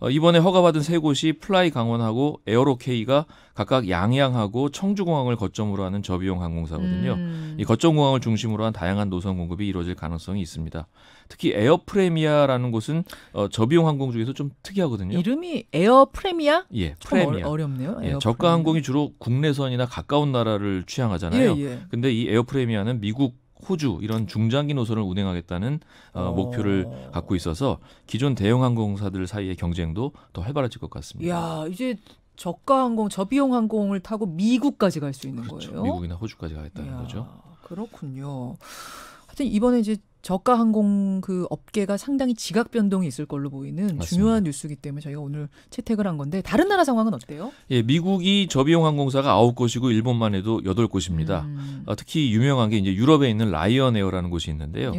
이번에 허가받은 3곳이 플라이 강원하고 에어로K가 각각 양양하고 청주공항을 거점으로 하는 저비용 항공사거든요. 이 거점공항을 중심으로 한 다양한 노선 공급이 이루어질 가능성이 있습니다. 특히 에어프레미아라는 곳은 저비용 항공 중에서 좀 특이하거든요. 이름이 에어프레미아? 예, 프레미아. 어렵네요. 예, 저가 항공이 주로 국내선이나 가까운 나라를 취향하잖아요. 근데 이 에어프레미아는 미국 호주 이런 중장기 노선을 운행하겠다는 목표를 갖고 있어서 기존 대형 항공사들 사이의 경쟁도 더 활발해질 것 같습니다. 이야, 이제 저가 항공, 저비용 항공을 타고 미국까지 갈 수 있는 그렇죠. 거예요? 미국이나 호주까지 가겠다는 거죠. 그렇군요. 하여튼 이번에 이제 저가 항공 그 업계가 상당히 지각 변동이 있을 걸로 보이는 맞습니다. 중요한 뉴스이기 때문에 저희가 오늘 채택을 한 건데 다른 나라 상황은 어때요? 예, 미국이 저비용 항공사가 9곳이고 일본만 해도 8곳입니다. 특히 유명한 게 이제 유럽에 있는 라이언 에어라는 곳이 있는데요.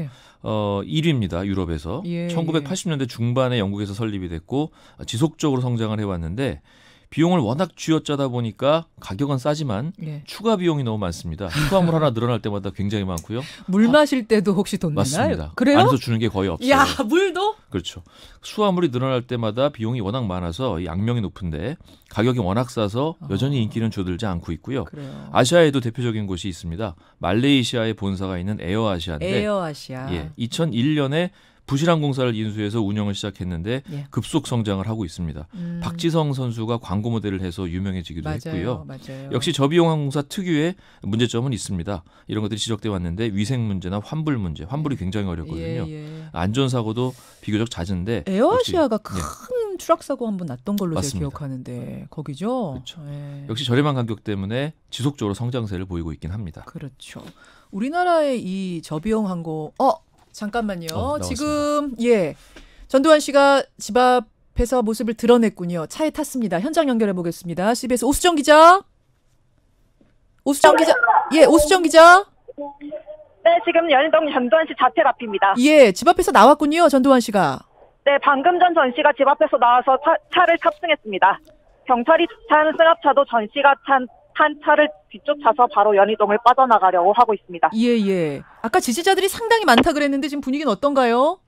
1위입니다. 유럽에서. 1980년대 중반에 영국에서 설립이 됐고 지속적으로 성장을 해왔는데 비용을 워낙 쥐어짜다 보니까 가격은 싸지만 추가 비용이 너무 많습니다. 수화물 하나 늘어날 때마다 굉장히 많고요. 물 마실 때도 혹시 돈 내나요? 맞습니다. 그래요? 안에서 주는 게 거의 없어요. 야, 물도? 그렇죠. 수화물이 늘어날 때마다 비용이 워낙 많아서 이 악명이 높은데 가격이 워낙 싸서 여전히 인기는 줄어들지 않고 있고요. 아시아에도 대표적인 곳이 있습니다. 말레이시아에 본사가 있는 에어아시아인데 에어아시아. 2001년에 부실항공사를 인수해서 운영을 시작했는데 급속 성장을 하고 있습니다. 박지성 선수가 광고 모델을 해서 유명해지기도 했고요. 역시 저비용 항공사 특유의 문제점은 있습니다. 이런 것들이 지적돼 왔는데 위생 문제나 환불 문제, 환불이 굉장히 어렵거든요. 안전사고도 비교적 잦은데 에어아시아가 큰 추락 사고 한번 났던 걸로 제가 기억하는데 거기죠. 그렇죠. 역시 저렴한 가격 때문에 지속적으로 성장세를 보이고 있긴 합니다. 그렇죠. 우리나라의 이 저비용 항공 잠깐만요. 지금 전두환 씨가 집 앞에서 모습을 드러냈군요. 차에 탔습니다. 현장 연결해 보겠습니다. CBS 오수정 기자. 오수정 기자. 네, 지금 연희동 전두환 씨 자택 앞입니다. 집 앞에서 나왔군요. 전두환 씨가. 네, 방금 전 씨가 집 앞에서 나와서 차를 탑승했습니다. 경찰이 주차한 승합차도 전 씨가 탄 차를 뒤쫓아서 바로 연희동을 빠져나가려고 하고 있습니다. 아까 지지자들이 상당히 많다 그랬는데 지금 분위기는 어떤가요?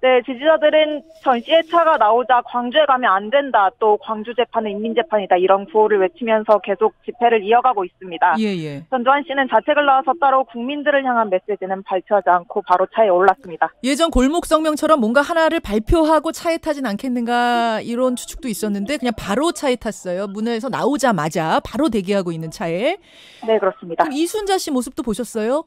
네, 지지자들은 전 씨의 차가 나오자 광주에 가면 안 된다, 또 광주 재판은 인민재판이다, 이런 구호를 외치면서 계속 집회를 이어가고 있습니다. 전두환 씨는 자택을 나와서 따로 국민들을 향한 메시지는 발표하지 않고 바로 차에 올랐습니다. 예전 골목 성명처럼 뭔가 하나를 발표하고 차에 타진 않겠는가 이런 추측도 있었는데 그냥 바로 차에 탔어요. 문에서 나오자마자 바로 대기하고 있는 차에. 네, 그렇습니다. 그럼 이순자 씨 모습도 보셨어요?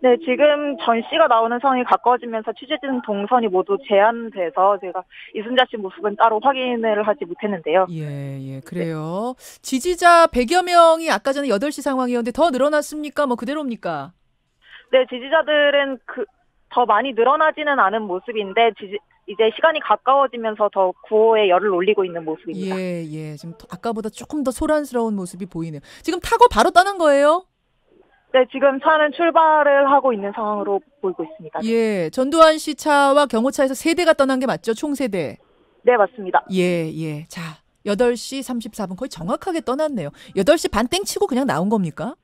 네, 지금 전 씨가 나오는 상황이 가까워지면서 취재진 동선이 모두 제한돼서 제가 이순자 씨 모습은 따로 확인을 하지 못했는데요. 그래요. 지지자 100여 명이 아까 전에 8시 상황이었는데 더 늘어났습니까? 뭐 그대로입니까? 네, 지지자들은 더 많이 늘어나지는 않은 모습인데 이제 시간이 가까워지면서 더 구호에 열을 올리고 있는 모습입니다. 지금 아까보다 조금 더 소란스러운 모습이 보이네요. 지금 타고 바로 떠난 거예요? 네, 지금 차는 출발을 하고 있는 상황으로 보이고 있습니다. 예, 전두환 씨 차와 경호차에서 3대가 떠난 게 맞죠? 총 3대. 네, 맞습니다. 예. 자, 8시 34분 거의 정확하게 떠났네요. 8시 반 땡 치고 그냥 나온 겁니까?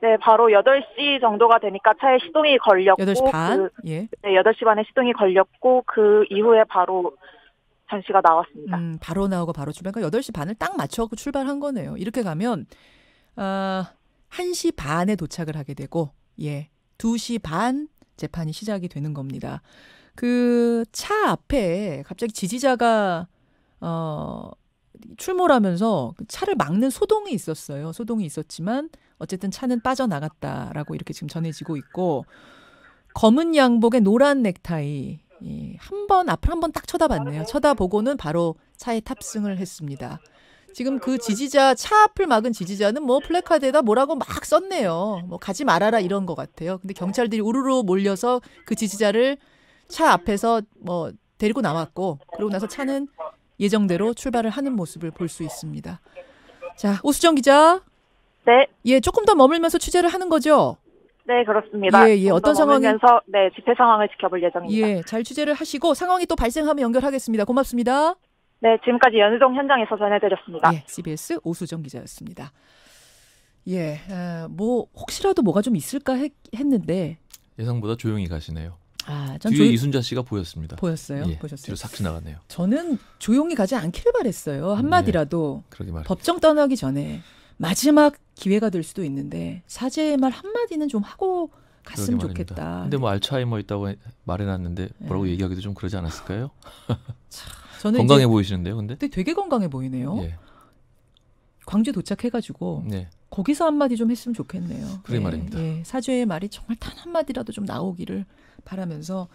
네, 바로 8시 정도가 되니까 차에 시동이 걸렸고 8시 반? 예. 네, 8시 반에 시동이 걸렸고 그 이후에 바로 전시가 나왔습니다. 바로 나오고 바로 출발. 그러니까 8시 반을 딱 맞춰갖고 출발한 거네요. 이렇게 가면 1시 반에 도착을 하게 되고 2시 반 재판이 시작이 되는 겁니다. 그 차 앞에 갑자기 지지자가 출몰하면서 차를 막는 소동이 있었어요. 소동이 있었지만 어쨌든 차는 빠져나갔다라고 이렇게 지금 전해지고 있고 검은 양복에 노란 넥타이 앞을 한 번 딱 쳐다봤네요. 쳐다보고는 바로 차에 탑승을 했습니다. 지금 그 지지자 차 앞을 막은 지지자는 뭐 플래카드에다 뭐라고 막 썼네요. 뭐 가지 말아라 이런 것 같아요. 근데 경찰들이 우르르 몰려서 그 지지자를 차 앞에서 뭐 데리고 나왔고 그러고 나서 차는 예정대로 출발을 하는 모습을 볼 수 있습니다. 자, 오수정 기자. 네. 예, 조금 더 머물면서 취재를 하는 거죠? 네, 그렇습니다. 예, 어떤 상황에서 네, 집회 상황을 지켜볼 예정입니다. 예, 잘 취재를 하시고 상황이 또 발생하면 연결하겠습니다. 고맙습니다. 네, 지금까지 연수동 현장에서 전해드렸습니다. 예, CBS 오수정 기자였습니다. 예, 뭐 혹시라도 뭐가 좀 있을까 했는데 예상보다 조용히 가시네요. 전 뒤에 이순자 씨가 보였습니다. 보였어요? 예, 보셨어요? 뒤로 싹 지나갔네요. 저는 조용히 가지 않기를 바랬어요. 한마디라도. 그러게 말이에요. 법정 떠나기 전에 마지막 기회가 될 수도 있는데 사죄의 말 한마디는 좀 하고 갔으면 좋겠다. 근데 뭐 알츠하이머 있다고 말해놨는데 뭐라고 얘기하기도 좀 그러지 않았을까요? 저는 건강해 보이시는데요, 근데? 되게 건강해 보이네요. 예. 광주 도착해가지고 거기서 한마디 좀 했으면 좋겠네요. 그래 말입니다. 예, 사죄의 말이 정말 단 한마디라도 좀 나오기를 바라면서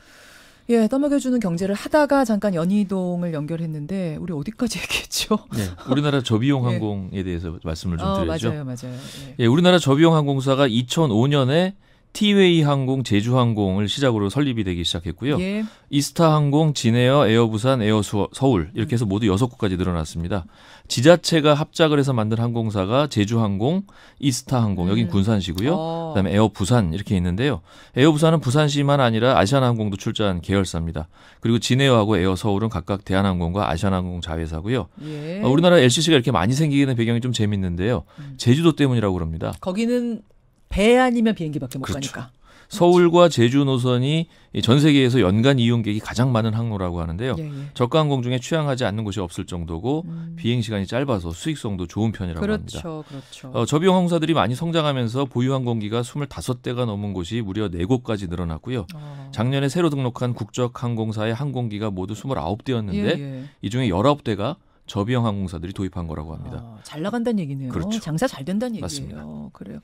떠먹여주는 경제를 하다가 잠깐 연희동을 연결했는데 우리 어디까지 얘기했죠? 네, 우리나라 저비용 항공에 대해서 말씀을 좀 드렸죠. 맞아요. 예, 우리나라 저비용 항공사가 2005년에 티웨이 항공, 제주항공을 시작으로 설립이 되기 시작했고요. 예. 이스타 항공, 진에어, 에어부산, 에어서울 이렇게 해서 모두 6곳까지 늘어났습니다. 지자체가 합작을 해서 만든 항공사가 제주항공, 이스타 항공, 여긴 군산시고요. 그다음에 에어부산 이렇게 있는데요. 에어부산은 부산시만 아니라 아시아나항공도 출자한 계열사입니다. 그리고 진에어하고 에어서울은 각각 대한항공과 아시아나항공 자회사고요. 예. 우리나라 LCC가 이렇게 많이 생기게 된 배경이 좀 재밌는데요. 제주도 때문이라고 그럽니다. 거기는 배 아니면 비행기밖에 못 그렇죠. 가니까. 서울과 제주 노선이 전 세계에서 연간 이용객이 가장 많은 항로라고 하는데요. 저가 항공 중에 취항하지 않는 곳이 없을 정도고 비행 시간이 짧아서 수익성도 좋은 편이라고 합니다. 그렇죠. 저비용 항공사들이 많이 성장하면서 보유 항공기가 25대가 넘은 곳이 무려 4곳까지 늘어났고요. 작년에 새로 등록한 국적 항공사의 항공기가 모두 29대였는데 이 중에 19대가 저비용 항공사들이 도입한 거라고 합니다. 잘 나간다는 얘기네요. 그렇죠. 장사 잘 된다는 얘기예요. 맞습니다. 그래요.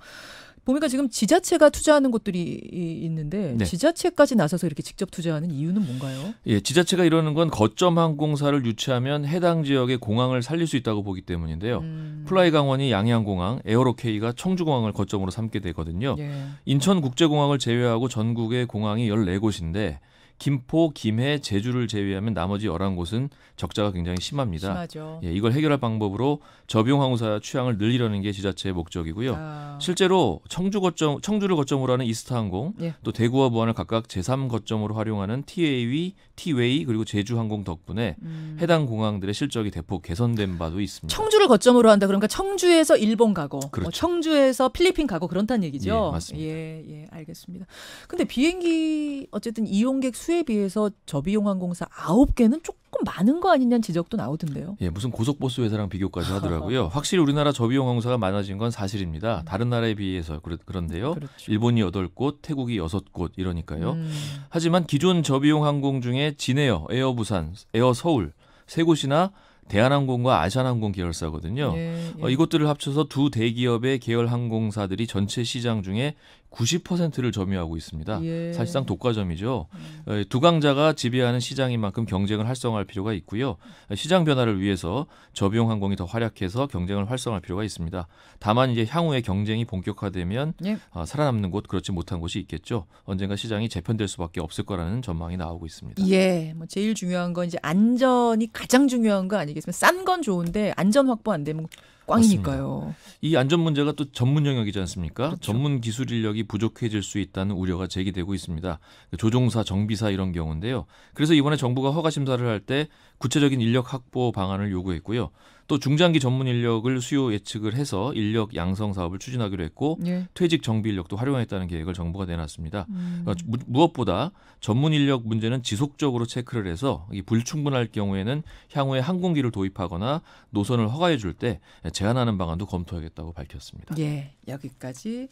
보니까 지금 지자체가 투자하는 곳들이 있는데 지자체까지 나서서 이렇게 직접 투자하는 이유는 뭔가요? 예, 지자체가 이러는 건 거점 항공사를 유치하면 해당 지역의 공항을 살릴 수 있다고 보기 때문인데요. 플라이강원이 양양공항, 에어로케이가 청주공항을 거점으로 삼게 되거든요. 인천국제공항을 제외하고 전국의 공항이 14곳인데 김포, 김해, 제주를 제외하면 나머지 11곳은 적자가 굉장히 심합니다. 심하죠. 예, 이걸 해결할 방법으로 저비용 항공사 취향을 늘리려는 게 지자체의 목적이고요. 실제로 청주를 거점으로 하는 이스타항공, 또 대구와 부안을 각각 제3거점으로 활용하는 티웨이 그리고 제주항공 덕분에 해당 공항들의 실적이 대폭 개선된 바도 있습니다. 청주를 거점으로 한다. 그러니까 청주에서 일본 가고, 그렇죠. 청주에서 필리핀 가고 그렇다는 얘기죠. 예, 맞습니다. 예, 알겠습니다. 근데 비행기 어쨌든 이용객 수에 비해서 저비용 항공사 9개는 조금 많은 거 아니냐는 지적도 나오던데요. 예, 무슨 고속버스 회사랑 비교까지 하더라고요. 확실히 우리나라 저비용 항공사가 많아진 건 사실입니다. 다른 나라에 비해서 그런데요. 그렇죠. 일본이 8곳, 태국이 6곳 이러니까요. 하지만 기존 저비용 항공 중에 진에어, 에어부산, 에어서울 3곳이나 대한항공과 아시아나항공 계열사거든요. 이것들을 합쳐서 두 대기업의 계열 항공사들이 전체 시장 중에 90%를 점유하고 있습니다. 사실상 독과점이죠. 두 강자가 지배하는 시장인 만큼 경쟁을 활성화할 필요가 있고요. 시장 변화를 위해서 저비용 항공이 더 활약해서 경쟁을 활성화할 필요가 있습니다. 다만 이제 향후에 경쟁이 본격화되면 살아남는 곳, 그렇지 못한 곳이 있겠죠. 언젠가 시장이 재편될 수밖에 없을 거라는 전망이 나오고 있습니다. 예, 뭐 제일 중요한 건 이제 안전이 가장 중요한 거 아니겠습니까? 싼 건 좋은데 안전 확보 안 되면 꽝이니까요. 맞습니다. 이 안전 문제가 또 전문 영역이지 않습니까? 그렇죠. 전문 기술 인력이 부족해질 수 있다는 우려가 제기되고 있습니다. 조종사, 정비사 이런 경우인데요. 그래서 이번에 정부가 허가 심사를 할 때 구체적인 인력 확보 방안을 요구했고요. 또 중장기 전문 인력을 수요 예측을 해서 인력 양성 사업을 추진하기로 했고 예. 퇴직 정비 인력도 활용하겠다는 계획을 정부가 내놨습니다. 무엇보다 전문 인력 문제는 지속적으로 체크를 해서 이 불충분할 경우에는 향후에 항공기를 도입하거나 노선을 허가해 줄 때 제한하는 방안도 검토하겠다고 밝혔습니다. 예, 여기까지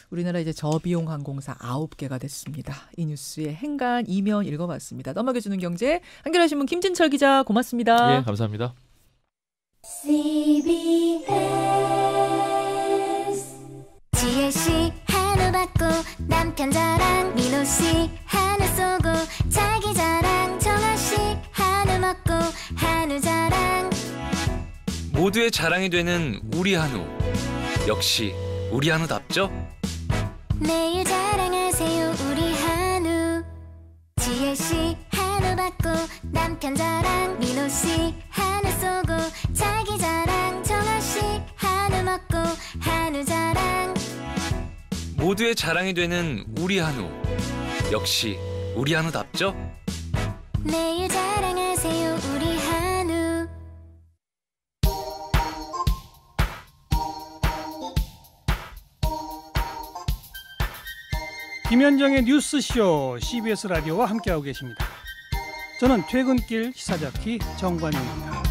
우리나라 이제 저비용 항공사 9개가 됐습니다. 이 뉴스의 행간 이면 읽어봤습니다. 넘어겨주는 경제 한겨레 신문 김진철 기자 고맙습니다. 예, 감사합니다. CBS 지혜씨 한우 받고 남편 자랑 민호씨 한우 쏘고 자기 자랑 정아씨 한우 먹고 한우 자랑 모두의 자랑이 되는 우리 한우 역시 우리 한우답죠? 매일 자랑하세요 우리 한우 지혜씨 한우 받고 남편 자랑 민호씨 한우 쏘고 자기 자랑 정아씨 한우 먹고 한우 자랑 모두의 자랑이 되는 우리 한우 역시 우리 한우답죠? 매일 자랑하세요 우리 한우 김현정의 뉴스쇼 CBS 라디오와 함께하고 계십니다. 저는 퇴근길 시사자키 정관용입니다.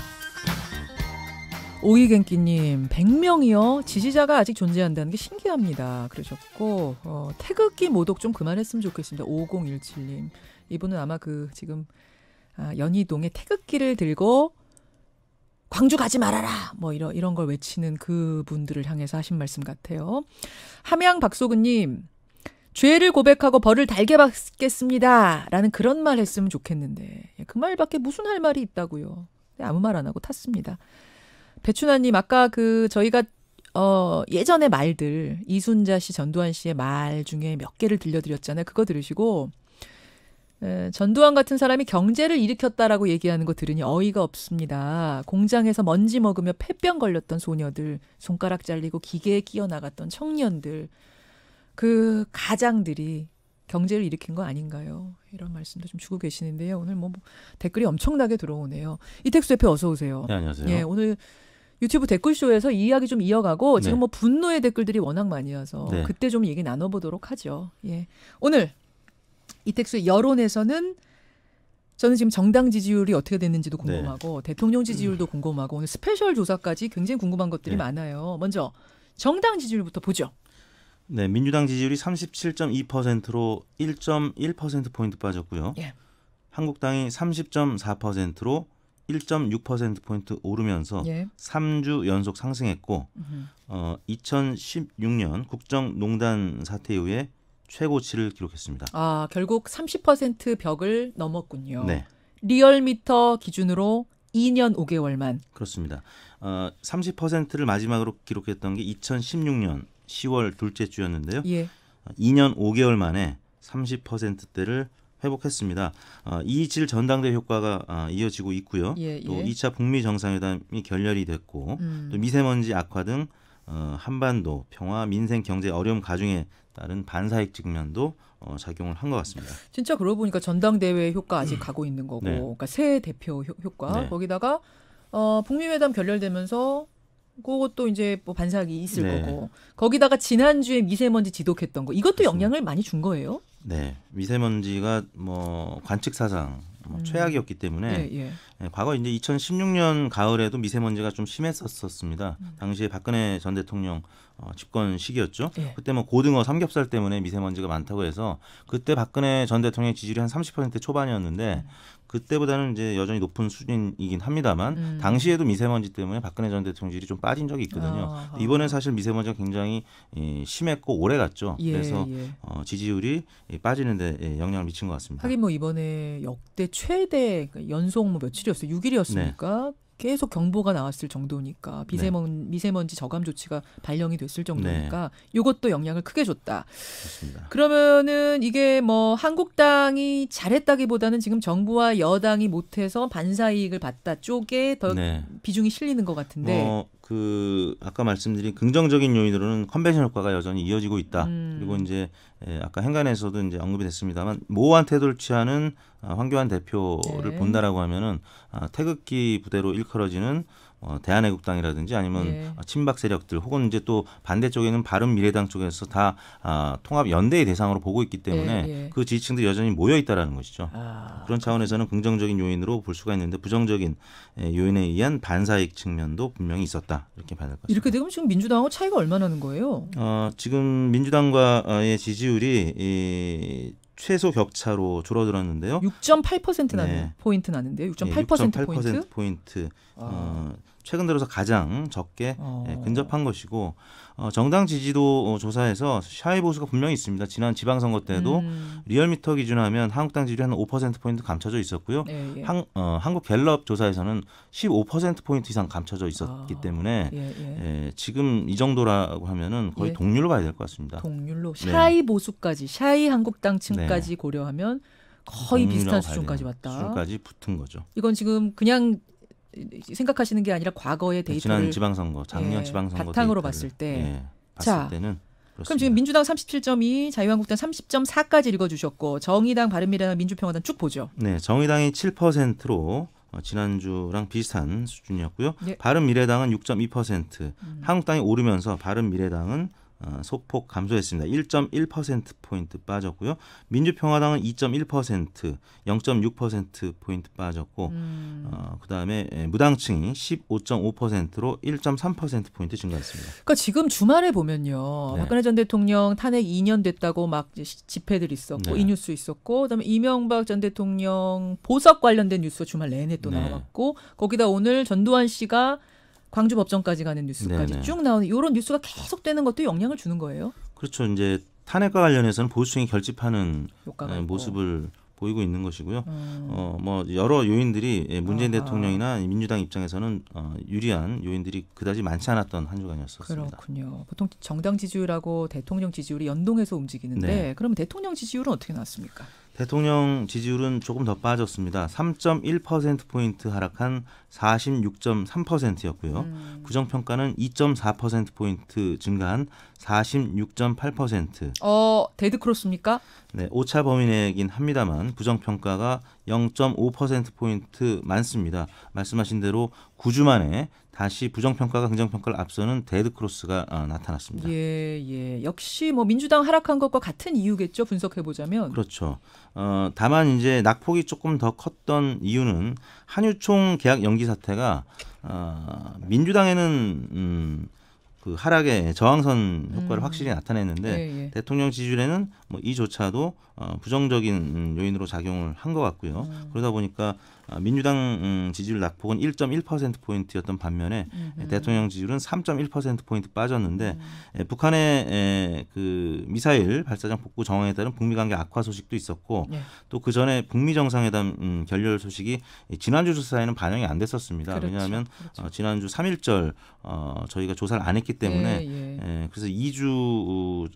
오이갱기님 100명이요. 지지자가 아직 존재한다는 게 신기합니다. 그러셨고 태극기 모독 좀 그만했으면 좋겠습니다. 5017님 이분은 아마 그 지금 연희동에 태극기를 들고 광주 가지 말아라 뭐 이런 걸 외치는 그분들을 향해서 하신 말씀 같아요. 함양 박소근님 죄를 고백하고 벌을 달게 받겠습니다 라는 그런 말 했으면 좋겠는데 그 말밖에 무슨 할 말이 있다고요. 아무 말 안 하고 탔습니다. 배춘아님 아까 저희가 예전의 말들 이순자 씨, 전두환 씨의 말 중에 몇 개를 들려드렸잖아요. 그거 들으시고 전두환 같은 사람이 경제를 일으켰다라고 얘기하는 거 들으니 어이가 없습니다. 공장에서 먼지 먹으며 폐병 걸렸던 소녀들, 손가락 잘리고 기계에 끼어 나갔던 청년들, 그 가장들이 경제를 일으킨 거 아닌가요? 이런 말씀도 좀 주고 계시는데요. 오늘 뭐 댓글이 엄청나게 들어오네요. 이택수 대표 어서 오세요. 네, 안녕하세요. 예, 오늘 유튜브 댓글쇼에서 이 이야기 좀 이어가고 지금 네. 뭐 분노의 댓글들이 워낙 많이 와서 네. 그때 좀 얘기 나눠보도록 하죠. 예, 오늘 이택수의 여론에서는 저는 지금 정당 지지율이 어떻게 됐는지도 궁금하고 대통령 지지율도 궁금하고 오늘 스페셜 조사까지 굉장히 궁금한 것들이 많아요. 먼저 정당 지지율부터 보죠. 네, 민주당 지지율이 37.2%로 1.1%포인트 빠졌고요. 예. 한국당이 30.4%로 1.6%포인트 오르면서 예. 3주 연속 상승했고 2016년 국정농단 사태 이후에 최고치를 기록했습니다. 아, 결국 30% 벽을 넘었군요. 네. 리얼미터 기준으로 2년 5개월만. 그렇습니다. 30%를 마지막으로 기록했던 게 2016년 10월 둘째 주였는데요. 예. 2년 5개월 만에 30%대를 회복했습니다. 이 질 전당대 효과가 이어지고 있고요. 예, 또 예. 2차 북미 정상회담이 결렬이 됐고 또 미세먼지 악화 등 한반도 평화, 민생, 경제 어려움 가중에 따른 반사익 측면도 작용을 한 것 같습니다. 진짜 그러고 보니까 전당대회 효과 아직 가고 있는 거고, 네. 그러니까 새 대표 효과 네. 거기다가 북미 회담 결렬되면서 그것도 이제 뭐 반사익이 있을 네. 거고, 거기다가 지난주에 미세먼지 지독했던 거 이것도 영향을 많이 준 거예요? 네, 미세먼지가 뭐 관측 사상 최악이었기 때문에 예, 예. 네, 과거 이제 2016년 가을에도 미세먼지가 좀 심했었습니다. 당시에 박근혜 전 대통령 집권 시기였죠. 예. 그때 뭐 고등어 삼겹살 때문에 미세먼지가 많다고 해서 그때 박근혜 전 대통령의 지지율이 한 30% 초반이었는데 그때보다는 이제 여전히 높은 수준이긴 합니다만 당시에도 미세먼지 때문에 박근혜 전 대통령 지지율이 좀 빠진 적이 있거든요. 이번엔 사실 미세먼지가 굉장히 심했고 오래 갔죠. 예, 그래서 예. 지지율이 빠지는 데 영향을 미친 것 같습니다. 하긴 뭐 이번에 역대 최대 연속 뭐 며칠이었어요? 6일이었습니까? 계속 경보가 나왔을 정도니까 미세먼지 저감 조치가 발령이 됐을 정도니까 이것도 영향을 크게 줬다. 그렇습니다. 그러면은 이게 뭐 한국당이 잘했다기보다는 지금 정부와 여당이 못해서 반사이익을 봤다 쪽에 더 비중이 실리는 것 같은데. 아까 말씀드린 긍정적인 요인으로는 컨벤션 효과가 여전히 이어지고 있다. 그리고 이제 아까 행간에서도 이제 언급이 됐습니다만 모호한 태도를 취하는 황교안 대표를 본다라고 하면은 태극기 부대로 일컬어지는 대한애국당이라든지 아니면 친박 세력들 혹은 이제 또 반대쪽에는 바른미래당 쪽에서 다 통합 연대의 대상으로 보고 있기 때문에 그 지지층들이 여전히 모여 있다라는 것이죠. 그런 차원에서는 긍정적인 요인으로 볼 수가 있는데 부정적인 요인에 의한 반사익 측면도 분명히 있었다 이렇게 봐야 될 것 같습니다. 이렇게 되면 지금 민주당하고 차이가 얼마나 나는 거예요? 지금 민주당과의 지지율이 최소 격차로 줄어들었는데요. 6.8% 나는 포인트 나는데요. 6.8% 포인트. 최근 들어서 가장 적게 근접한 것이고 정당 지지도 조사에서 샤이 보수가 분명히 있습니다. 지난 지방선거 때도 리얼미터 기준하면 한국당 지지율이 한 5%포인트 감춰져 있었고요. 한국갤럽 조사에서는 15%포인트 이상 감춰져 있었기 때문에 지금 이 정도라고 하면은 거의 동률로 봐야 될 것 같습니다. 동률로 샤이 보수까지, 샤이 한국당층까지 고려하면 거의 비슷한 수준까지 왔다. 수준까지 붙은 거죠. 이건 지금 그냥 생각하시는 게 아니라 과거의 데이터를 지난 지방선거, 작년 지방선거 바탕으로 봤을 때, 봤을 때는 그렇습니다. 그럼 지금 민주당 37.2, 자유한국당 30.4까지 읽어주셨고 정의당, 바른미래당, 민주평화당 쭉 보죠. 네, 정의당이 7%로 지난주랑 비슷한 수준이었고요. 바른미래당은 6.2%, 한국당이 오르면서 바른미래당은 소폭 감소했습니다. 1.1%포인트 빠졌고요. 민주평화당은 2.1%, 0.6%포인트 빠졌고 그다음에 무당층이 15.5%로 1.3%포인트 증가했습니다. 그러니까 지금 주말에 보면요. 박근혜 전 대통령 탄핵 2년 됐다고 막 집회들 있었고 이 뉴스 있었고 그다음에 이명박 전 대통령 보석 관련된 뉴스가 주말 내내 또 나왔고 거기다 오늘 전두환 씨가 광주 법정까지 가는 뉴스까지 쭉 나오는 이런 뉴스가 계속되는 것도 영향을 주는 거예요. 그렇죠. 이제 탄핵과 관련해서는 보수층이 결집하는 모습을 보이고 있는 것이고요. 뭐 여러 요인들이 문재인 대통령이나 민주당 입장에서는 유리한 요인들이 그다지 많지 않았던 한 주간이었습니다. 그렇군요. 보통 정당 지지율하고 대통령 지지율이 연동해서 움직이는데 그러면 대통령 지지율은 어떻게 나왔습니까? 대통령 지지율은 조금 더 빠졌습니다. 3.1%포인트 하락한 46.3%였고요. 부정평가는 2.4%포인트 증가한 46.8%. 데드크로스입니까? 네, 오차 범위 내긴 합니다만 부정평가가 0.5%포인트 많습니다. 말씀하신 대로 9주 만에 다시 부정평가가 긍정평가를 앞서는 데드크로스가 나타났습니다. 역시 뭐 민주당 하락한 것과 같은 이유겠죠. 분석해보자면. 그렇죠. 다만 이제 낙폭이 조금 더 컸던 이유는 한유총 계약 연기 사태가 민주당에는 그 하락의 저항선 효과를 확실히 나타냈는데 대통령 지지율에는 뭐 이조차도 부정적인 요인으로 작용을 한 것 같고요. 그러다 보니까 민주당 지지율 낙폭은 1.1%포인트였던 반면에 대통령 지지율은 3.1%포인트 빠졌는데 북한의 그 미사일 발사장 복구 정황에 따른 북미 관계 악화 소식도 있었고 또 그 전에 북미 정상회담 결렬 소식이 지난주 조사에는 반영이 안 됐었습니다. 왜냐하면 지난주 3.1절 저희가 조사를 안 했기 때문에 그래서 2주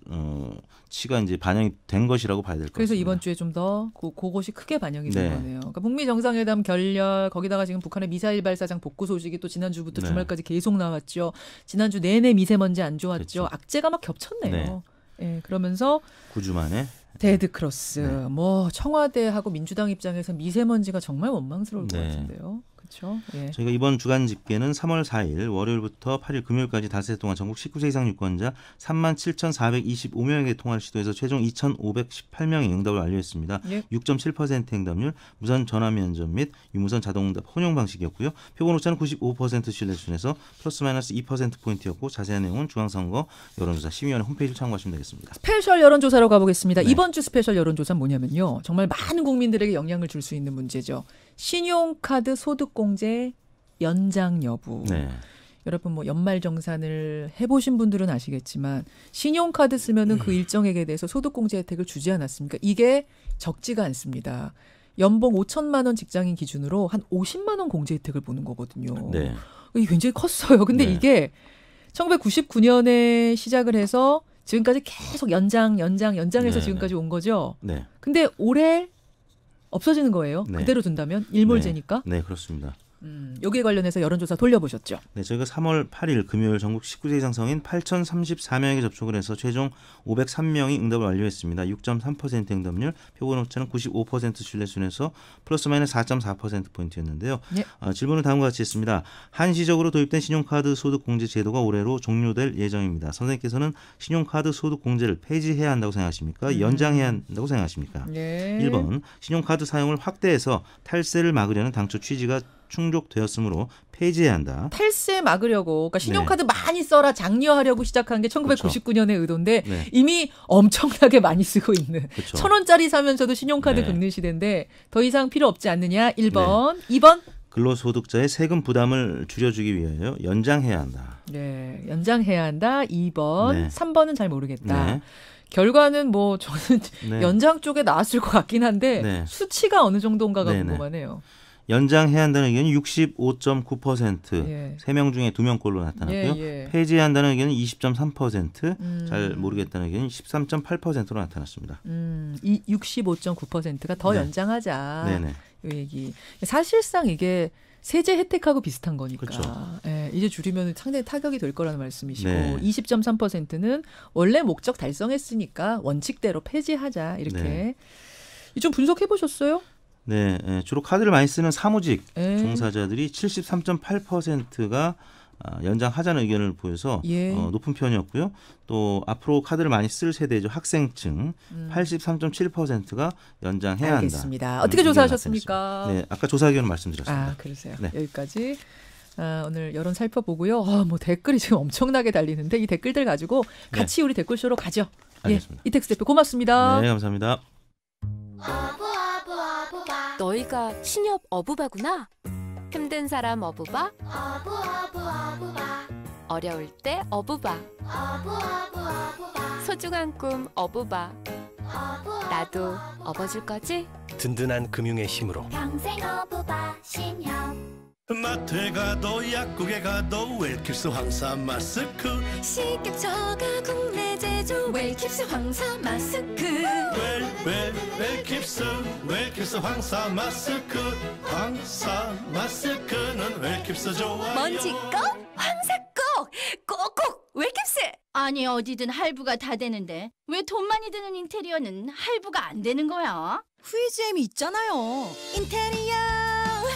치가 이제 반영이 된 것이라고 봐야 될 것 같습니다. 그래서 이번 주에 좀 더 그것이 크게 반영이 된 거네요. 그러니까 북미 정상회담 결렬 거기다가 지금 북한의 미사일 발사장 복구 소식이 또 지난주부터 주말까지 계속 나왔죠. 지난주 내내 미세먼지 안 좋았죠. 악재가 막 겹쳤네요. 그러면서 9주 만에 데드크로스. 뭐 청와대하고 민주당 입장에서 미세먼지가 정말 원망스러울 것 같은데요. 그렇죠. 저희가 이번 주간 집계는 3월 4일 월요일부터 8일 금요일까지 닷새 동안 전국 19세 이상 유권자 37,425명에게 통화를 시도해서 최종 2,518명이 응답을 완료했습니다. 6.7% 응답률, 무선 전화 면접 및 유무선 자동응답 혼용 방식이었고요. 표본 오차는 95% 신뢰 수준에서 플러스 마이너스 2%포인트였고 자세한 내용은 중앙선거 여론조사 심의위원회 홈페이지를 참고하시면 되겠습니다. 스페셜 여론조사로 가보겠습니다. 이번 주 스페셜 여론조사는 뭐냐면요. 정말 많은 국민들에게 영향을 줄 수 있는 문제죠. 신용카드 소득공제 연장 여부. 여러분 뭐 연말정산을 해보신 분들은 아시겠지만 신용카드 쓰면은 그 일정액에 대해서 소득공제 혜택을 주지 않았습니까? 이게 적지가 않습니다. 연봉 5천만 원 직장인 기준으로 한 50만 원 공제 혜택을 보는 거거든요. 이게 굉장히 컸어요. 근데 이게 1999년에 시작을 해서 지금까지 계속 연장해서 지금까지 온 거죠. 근데 올해 없어지는 거예요. 그대로 둔다면 일몰제니까. 네, 그렇습니다. 여기에 관련해서 여론조사 돌려보셨죠? 네, 저희가 3월 8일 금요일 전국 19세 이상 성인 8,034명에게 접촉을 해서 최종 503명이 응답을 완료했습니다. 6.3% 응답률, 표본 오차는 95% 신뢰 수준에서 플러스 마이너스 4.4%포인트였는데요. 예. 질문은 다음과 같이 했습니다. 한시적으로 도입된 신용카드 소득 공제 제도가 올해로 종료될 예정입니다. 선생님께서는 신용카드 소득 공제를 폐지해야 한다고 생각하십니까? 연장해야 한다고 생각하십니까? 네. 1번, 신용카드 사용을 확대해서 탈세를 막으려는 당초 취지가 충족되었으므로 폐지해야 한다. 탈세 막으려고, 그러니까 신용카드 많이 써라 장려하려고 시작한 게 1999년의 의도인데 이미 엄청나게 많이 쓰고 있는 1,000원짜리 사면서도 신용카드 긁는 시대인데 더 이상 필요 없지 않느냐. 1번. 2번. 근로소득자의 세금 부담을 줄여주기 위하여 연장해야 한다. 네, 연장해야 한다. 2번. 3번은 잘 모르겠다. 결과는 뭐 저는 연장 쪽에 나왔을 것 같긴 한데 수치가 어느 정도인가가 궁금하네요. 연장해야 한다는 의견이 65.9%, 3명 중에 2명꼴로 나타났고요. 폐지해야 한다는 의견은 20.3%, 잘 모르겠다는 의견이 13.8%로 나타났습니다. 65.9%가 더 연장하자. 이 얘기. 사실상 이게 세제 혜택하고 비슷한 거니까 이제 줄이면 상당히 타격이 될 거라는 말씀이시고 20.3%는 원래 목적 달성했으니까 원칙대로 폐지하자 이렇게. 좀 분석해 보셨어요? 네, 주로 카드를 많이 쓰는 사무직 종사자들이 73.8%가 연장하자는 의견을 보여서 높은 편이었고요. 또 앞으로 카드를 많이 쓸 세대죠. 학생층 83.7%가 연장해야 알겠습니다. 한다. 어떻게 조사하셨습니까? 네, 아까 조사 의견을 말씀드렸습니다. 그러세요. 여기까지 오늘 여론 살펴보고요. 뭐 댓글이 지금 엄청나게 달리는데 이 댓글들 가지고 같이 우리 댓글쇼로 가죠. 알겠습니다. 이택스 대표 고맙습니다. 네, 감사합니다. 너희가 신협 어부바구나. 힘든 사람 어부바, 어려울 때 어부바, 소중한 꿈 어부바. 나도 업어줄 거지? 든든한 금융의 힘으로 평생 어부바 신협. 마트에 가도 약국에 가도 웰킵스 황사 마스크, 식약처가 국내 제조 웰킵스 황사 마스크. 웰킵스 황사 마스크. 황사 마스크는 웰킵스 좋아요. 먼지 꼭 황사 꼭꼭 웰킵스. 아니 어디든 할부가 다 되는데 왜 돈 많이 드는 인테리어는 할부가 안 되는 거야? 후이즈엠이 있잖아요. 인테리어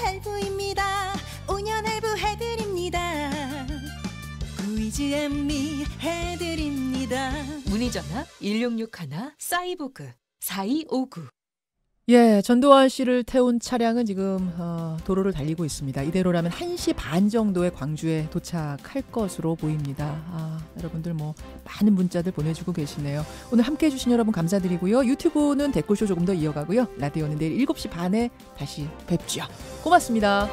할부입니다. 5년 할부 해드립니다. 후이즈엠이 해드립니다. 문의전화 1661-4259. 전두환 씨를 태운 차량은 지금 도로를 달리고 있습니다. 이대로라면 1시 반 정도에 광주에 도착할 것으로 보입니다. 여러분들 많은 문자들 보내주고 계시네요. 오늘 함께해 주신 여러분 감사드리고요. 유튜브는 댓글쇼 조금 더 이어가고요. 라디오는 내일 7시 반에 다시 뵙죠. 고맙습니다.